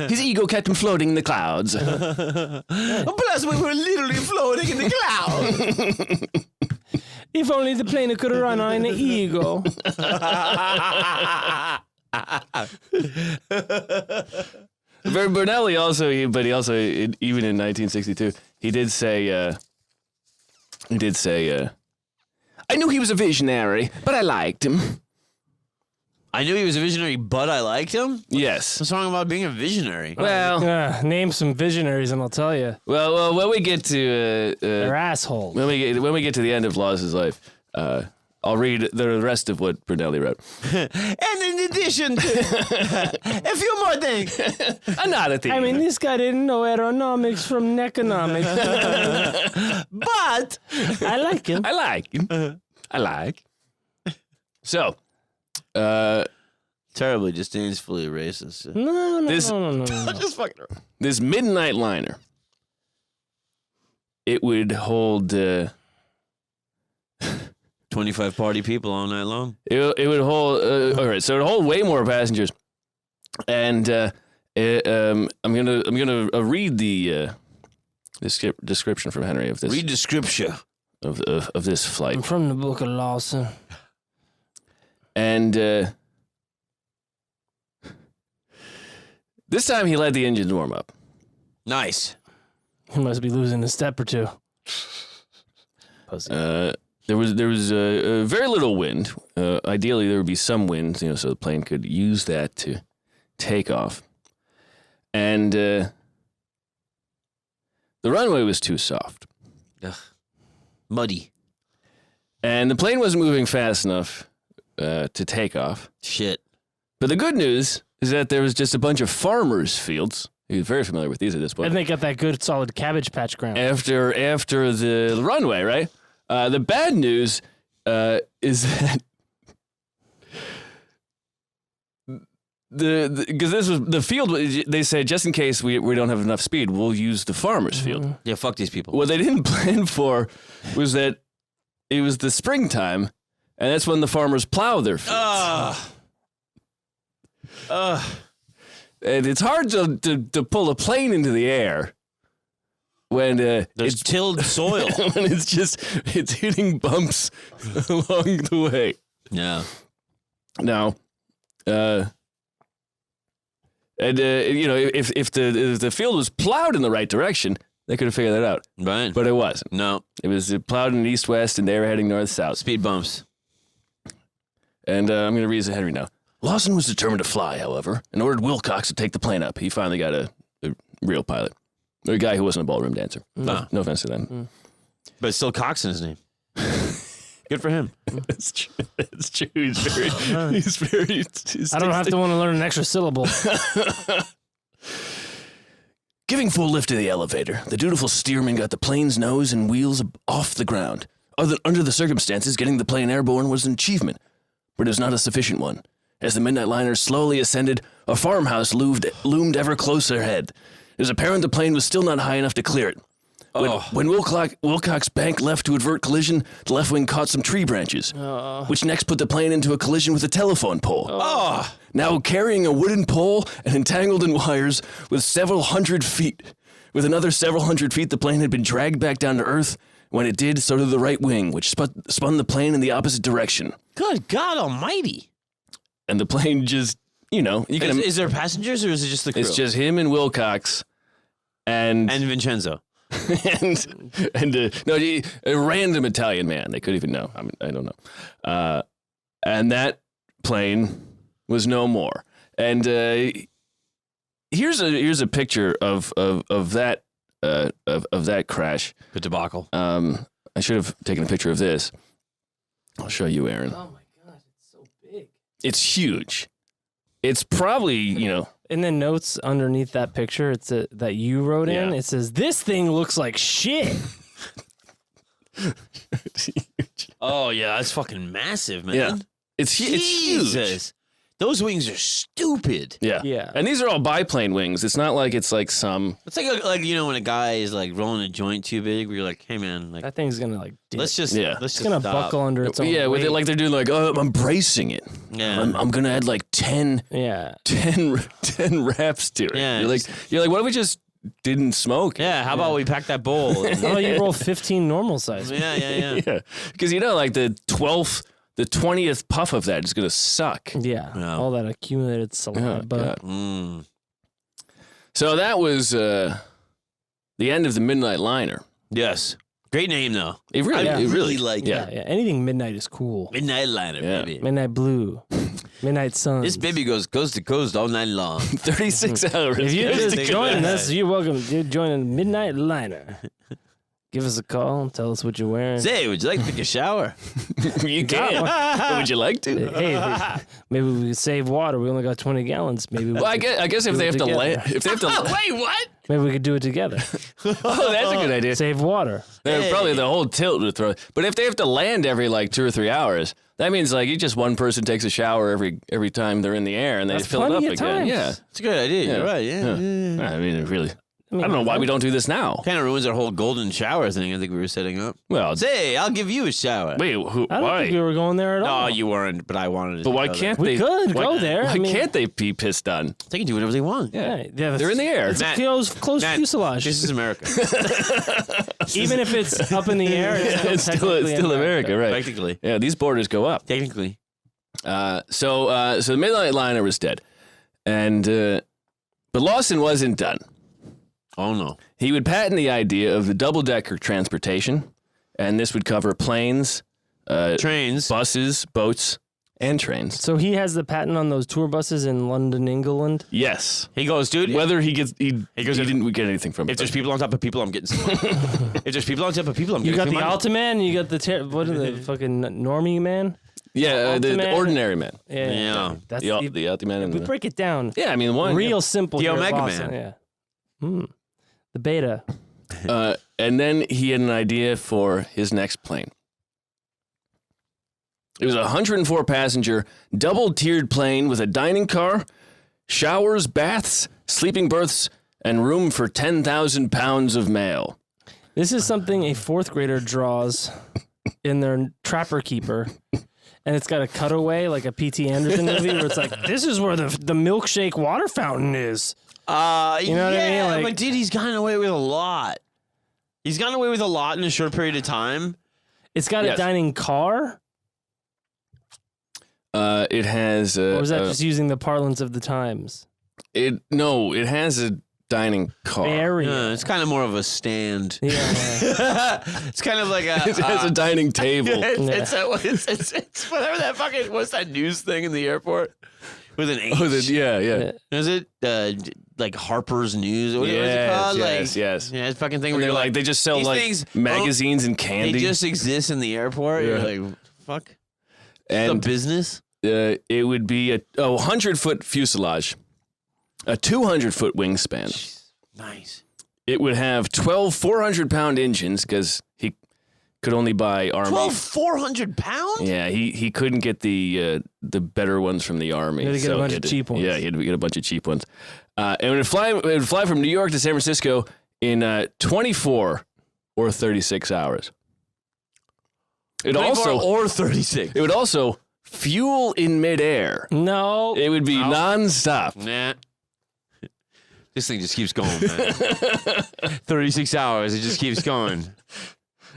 His ego kept him floating in the clouds. Plus, we were literally floating in the clouds. If only the plane could run on an ego. Bernelli also, even in 1962, he did say, I knew he was a visionary, but I liked him. I knew he was a visionary, but I liked him? Yes. What's wrong about being a visionary? Well, Name some visionaries and I'll tell you. well, when we get to They're assholes. when we get to the end of Lawson's life, I'll read the rest of what Bernelli wrote. And in addition to a few more things. Another thing. I mean, this guy didn't know aeronomics from neconomics. But I like him. I like him. I like. So, terribly disdainfully racist. No. Just fucking around. this Midnight Liner, it would hold 25 party people all night long. it would hold all right, so it would hold way more passengers. And I'm gonna read the description from Henry of this Read the scripture. of this flight. I'm from the Book of Lawson. And this time he let the engines warm up. Nice. He must be losing a step or two. Pussy. There was very little wind. Ideally, there would be some wind, so the plane could use that to take off. And the runway was too soft. Ugh. Muddy. And the plane wasn't moving fast enough to take off. Shit. But the good news is that there was just a bunch of farmers' fields. You're very familiar with these at this point. And they got that good, solid Cabbage Patch ground. After the runway, right? The bad news is that because this was the field. They said just in case we don't have enough speed, we'll use the farmers' field. Yeah, fuck these people. What they didn't plan for was that it was the springtime, and that's when the farmers plow their fields. And it's hard to pull a plane into the air when There's tilled soil. when it's hitting bumps along the way. Yeah. Now, if the field was plowed in the right direction, they could have figured that out. Right. But it wasn't. No. It was plowed in east-west, and they were heading north-south. Speed bumps. And I'm going to read as a Henry now. Lawson was determined to fly, however, and ordered Wilcox to take the plane up. He finally got a real pilot. Or a guy who wasn't a ballroom dancer. No offense to that. But it's still Cox in his name. Good for him. It's true. It's true. He's very. I don't have to want to learn an extra syllable. Giving full lift to the elevator, the dutiful steerman got the plane's nose and wheels off the ground. Under the circumstances, getting the plane airborne was an achievement, but it was not a sufficient one. As the midnight liner slowly ascended, a farmhouse loomed ever closer ahead. It was apparent the plane was still not high enough to clear it. When Wilcox banked left to avert collision, the left wing caught some tree branches, which next put the plane into a collision with a telephone pole. Now carrying a wooden pole and entangled in wires with another several hundred feet, the plane had been dragged back down to earth. When it did, so did the right wing, which spun the plane in the opposite direction. Good God Almighty! And the plane just, Is there passengers or is it just the crew? It's just him and Wilcox, and Vincenzo. a random Italian man. They couldn't even know. I don't know. And that plane was no more. And here's a picture of that crash. The debacle. I should have taken a picture of this. I'll show you, Aaron. Oh my God, it's so big. It's huge. It's probably, In the notes underneath that picture, it's that you wrote in. Yeah. It says, "This thing looks like shit." Oh yeah, that's fucking massive, man. Yeah. It's huge. Jesus. Those wings are stupid. Yeah. Yeah. And these are all biplane wings. It's not like it's like some. It's like when a guy is like rolling a joint too big, where you're like, hey man, like That thing's gonna dip. let's just It's gonna buckle under its own Yeah, with weight. it like they're doing like, oh, I'm bracing it. Yeah. I'm gonna add like 10 Yeah. 10 reps to it. Yeah, You're like, what if we just didn't smoke? Yeah, how about we pack that bowl? And- Oh, you roll 15 normal size. yeah. Yeah. Because like the 20th puff of that is gonna suck. Yeah. Yeah. All that accumulated saliva. God. Mm. So that was the end of the Midnight Liner. Yes. Great name though. It really, I really like Yeah. it. Yeah. Anything midnight is cool. Midnight Liner, Yeah. baby. Midnight blue. Midnight sun. This baby goes coast to coast all night long. 36 hours. If you're Coast just to coast. joining us, you're welcome. You're joining Midnight Liner. Give us a call and tell us what you're wearing. Say, would you like to take a shower? You can. Would you like to? Hey, maybe we could save water. We only got 20 gallons. Maybe. Well, I guess if do they it have to together. land, Wait, what? Maybe we could do it together. oh, that's a good idea. Save water. Then probably the whole tilt would throw. But if they have to land every like 2 or 3 hours, that means like just one person takes a shower every time they're in the air and they That's fill it up plenty again. of times. Yeah, It's a good idea. You're right. Yeah. I mean, it really. I don't know why we don't do this now. Kind of ruins our whole golden shower thing I think we were setting up. Well, Say, I'll give you a shower. wait, who? I don't Why? think we were going there at all. No, you weren't, but I wanted to. But why go can't We they? could why, go there. Why I mean- can't they be pissed on? there. They can do whatever they want. Yeah, They're in the air. It's Matt- a close Matt, fuselage. This is America. Even if it's up in the air, It's still America, right? Technically. Yeah, these borders go up. Technically. So the Midnight Liner was dead, and but Lawson wasn't done. Oh, no. He would patent the idea of the double-decker transportation, and this would cover planes, trains, buses, boats, and trains. So he has the patent on those tour buses in London, England. Yes. He goes, dude. Whether he gets, he goes, didn't get anything from it. If there's people on top of people, I'm getting some money. If there's people on top of people, I'm You getting got the some money. Altaman, and you got the what are the fucking normie man? Yeah, the ordinary man. Yeah. That's The Ultiman. And we break it down. yeah, I mean, one. Real simple. The here at Omega Boston, Man. Yeah. The Beta. And then he had an idea for his next plane. It was a 104-passenger, double-tiered plane with a dining car, showers, baths, sleeping berths, and room for 10,000 pounds of mail. This is something a fourth grader draws in their Trapper Keeper. And it's got a cutaway, like a P.T. Anderson movie, where it's like, this is where the milkshake water fountain is. You know what I mean? Like- but dude, he's gotten away with a lot. He's gotten away with a lot in a short period of time. It's got Yes. a dining car? It has Or was that just using the parlance of the times? it has a dining car. Area. It's kind of more of a stand. Yeah. It's kind of like a. It has a dining table. It's whatever that fucking. What's that news thing in the airport with an H? Yeah. Is it like Harper's News? What is it called? Yes. Yeah, it's fucking thing And where they're you're like, they just sell these like things, magazines and candy. They just exist in the airport. Yeah. You're like, fuck. and The business. it would be a 100-foot fuselage, a 200-foot wingspan. Nice. It would have 12 400-pound engines because he could only buy Army. 400 pounds? Yeah, he couldn't get the better ones from the Army. He had to get a bunch of cheap ones. Yeah, he had to get a bunch of cheap ones. And it would fly from New York to San Francisco in 24 or 36 hours. It 24 also or 36. it would also fuel in midair. No. It would be nonstop. Nah. This thing just keeps going, man. 36 hours, it just keeps going.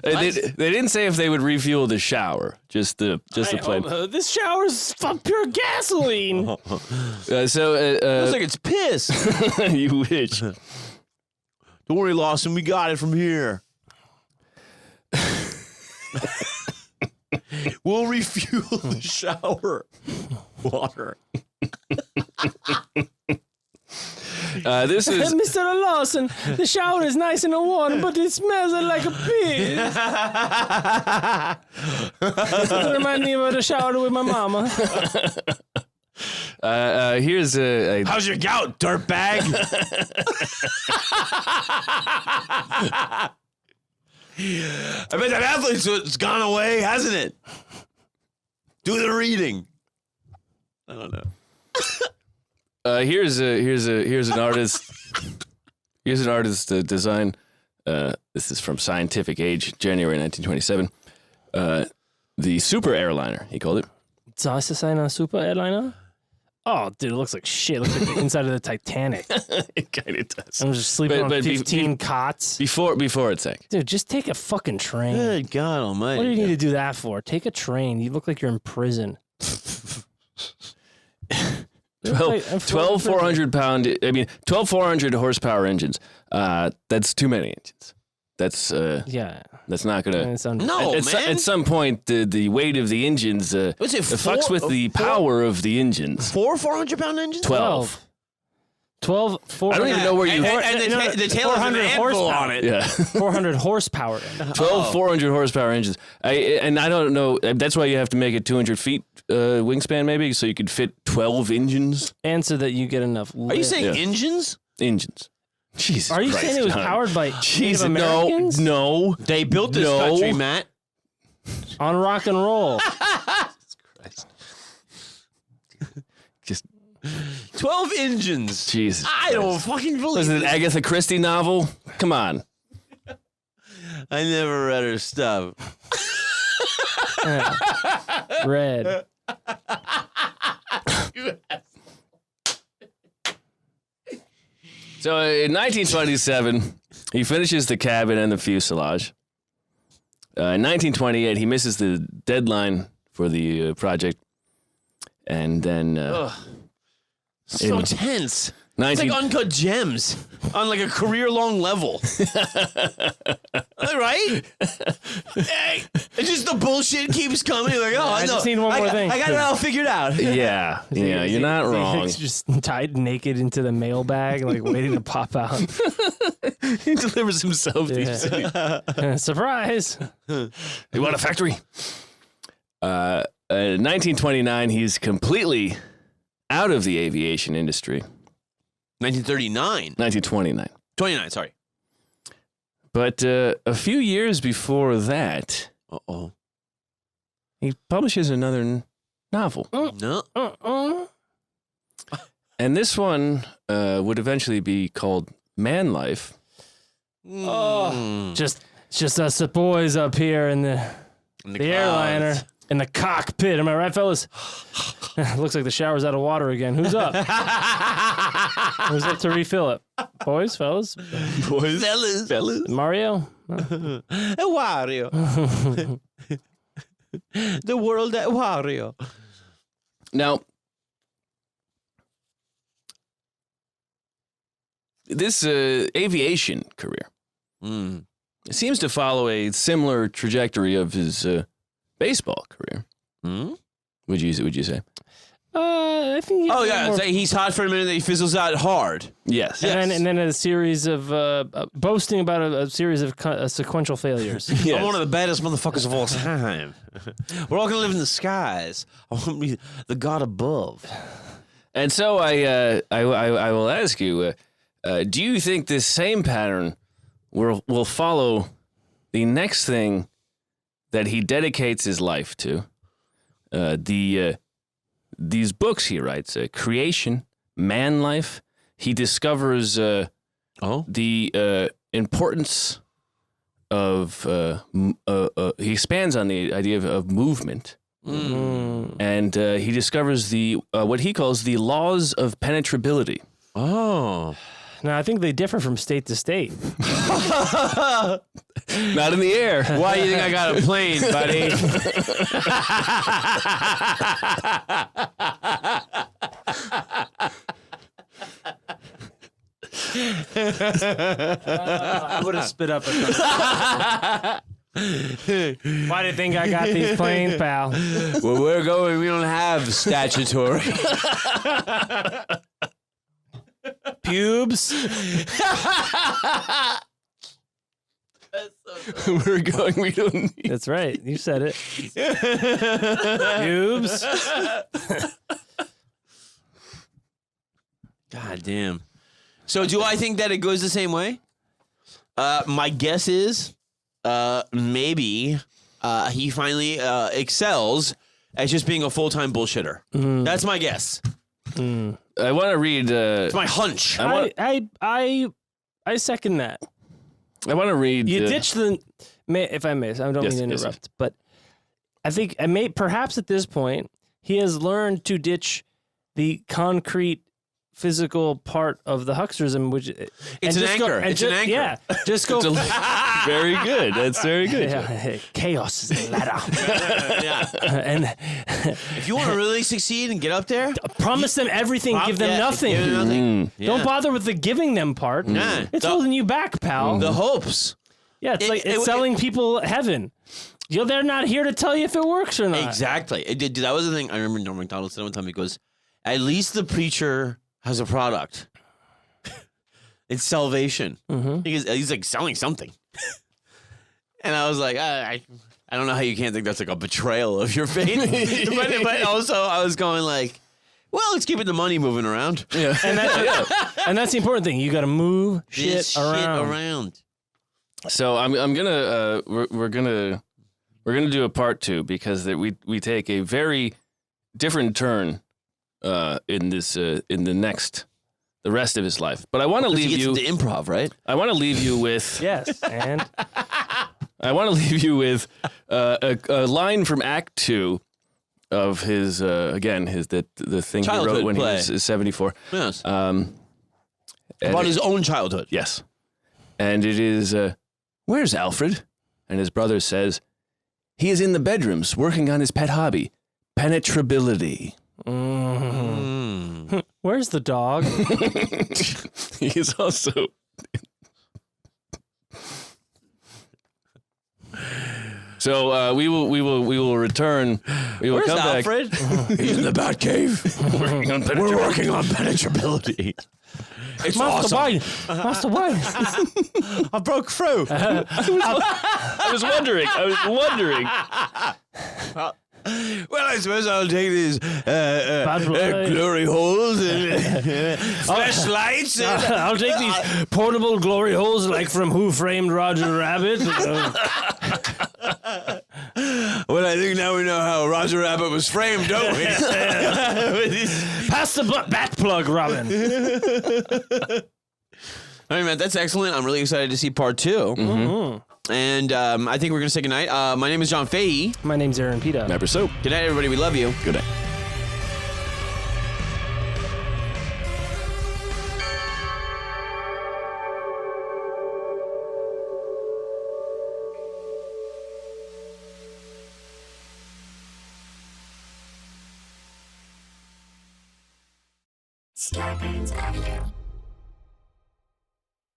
They didn't say if they would refuel the shower, just the plane. This shower's pure gasoline. Looks like it's piss. You wish. Don't worry, Lawson, we got it from here. We'll refuel the shower water. This is Mr. Lawson, the shower is nice and warm, but it smells like a piss. It reminds me of the shower with my mama. here's a How's your gout, dirtbag? I bet that athlete's gone away, hasn't it? Do the reading. I don't know. here's an artist. Here's an artist design. This is from Scientific Age, January 1927. The Super Airliner, he called it. So I sign on Super Airliner? Oh, dude, it looks like shit. It looks like the inside of the Titanic. It kind of does. I'm just sleeping on 15 cots. Before it sank. Dude, just take a fucking train. Good God Almighty! What do you need to do that for? Take a train. You look like you're in prison. 12 400-pound. I mean, 12 400 horsepower engines. That's too many engines. That's Yeah. That's not gonna. No, at, man. At some point, the weight of the engines What's it, fucks with the power of the engines. 400-pound engines? 12. 12, 400. I don't even know where you. And the tail has an 400 anvil horsepower. on it. Yeah. 400 horsepower. 12 400 horsepower engines. And I don't know. That's why you have to make it 200 feet wingspan, maybe, so you could fit 12 engines. And so that you get enough lift. Are you saying engines? Engines. Jesus Are you Christ, saying it was John. powered by Native Jesus, Americans? no. They built this No. country, Matt. On rock and roll. Just 12 engines. Jesus. I don't fucking believe Was it an this. Agatha Christie novel? Come on. I never read her stuff. Red. So in 1927, he finishes the cabin and the fuselage. In 1928, he misses the deadline for the project. And then So tense. It's like Uncut Gems on like a career-long level. Right? Hey, it's just the bullshit keeps coming. Like, oh, I just need one more thing. I got it all figured out. Yeah, you're not wrong. He's just tied naked into the mailbag, like waiting to pop out. He delivers himself. Surprise! You want a factory? In 1929, he's completely out of the aviation industry. 1939. 1929. 29, sorry. But a few years before that, he publishes another novel. No. And this one would eventually be called Man Life. Just us boys up here in the airliner. In the cockpit. Am I right, fellas? Looks like the shower's out of water again. Who's up? Who's up to refill it? Boys, fellas? Boys. Fellas. Mario? Wario. The world at Wario. Now, this aviation career seems to follow a similar trajectory of his baseball career. Would you say? I think. So he's hot for a minute, then he fizzles out hard. Yes. And then a series of boasting about a series of sequential failures. Yes. I'm one of the baddest motherfuckers of all time. We're all gonna live in the skies. I want to be the god above. And so I will ask you: do you think this same pattern will follow the next thing that he dedicates his life to? These books he writes, Creation, Man Life. He discovers the importance of. He expands on the idea of movement, and he discovers the what he calls the laws of penetrability. Oh. Now, I think they differ from state to state. Not in the air. Why do you think I got a plane, buddy? I would have spit up. Why do you think I got these planes, pal? Where we're going, we don't have statutory. Pubes. We're going. We don't need. That's right. You said it. Pubes. God damn. So do I think that it goes the same way? My guess is maybe he finally excels at just being a full-time bullshitter. That's my guess. I want to read. It's my hunch. I second that. I want to read. You ditch the. If I may, I don't mean to interrupt, but I think perhaps at this point he has learned to ditch the concrete, physical part of the hucksterism, which it's an anchor. It's an anchor. Yeah, just go. Very good. That's very good. Yeah, chaos is a ladder. Yeah. And if you want to really succeed and get up there, promise them everything, give them nothing. Give them nothing. Yeah. Don't bother with the giving them part. Nah. It's holding you back, pal. The hopes. Yeah, it's selling people heaven. They're not here to tell you if it works or not. Exactly. That was the thing. I remember Norm Macdonald said one time. He goes, "At least the preacher has a product. It's salvation." He's like selling something. And I was like, I don't know how you can't think that's like a betrayal of your faith. but also I was going like, well, it's keeping the money moving around. Yeah. And that's the important thing. You got to move shit around. So I'm gonna we're gonna do a part 2 because we take a very different turn in this in the rest of his life. But I want to leave you into improv, right? I want to leave you with Yes, and I want to leave you with a line from Act 2 of his the thing Childhood he wrote when play. he was 74. Yes. About his own childhood. Yes. And it is, where's Alfred? And his brother says, he is in the bedrooms working on his pet hobby, penetrability. where Where's the dog? He is also. So we will return. We will Where's come Alfred? back. He's in the Batcave. We're working on penetrability. It's Master awesome. Wayne. Master Wayne. I broke through. I was wondering. Well, I suppose I'll take these glory holes and flashlights. I'll take these portable glory holes like from Who Framed Roger Rabbit. Well, I think now we know how Roger Rabbit was framed, don't we? Pass the bat plug, Robin. All right, man, that's excellent. I'm really excited to see part 2. Mm-hmm. And I think we're going to say goodnight. My name is John Fahey. My name's Aaron Pita. Never so. Good night, everybody. We love you. Good night. Starburns Audio.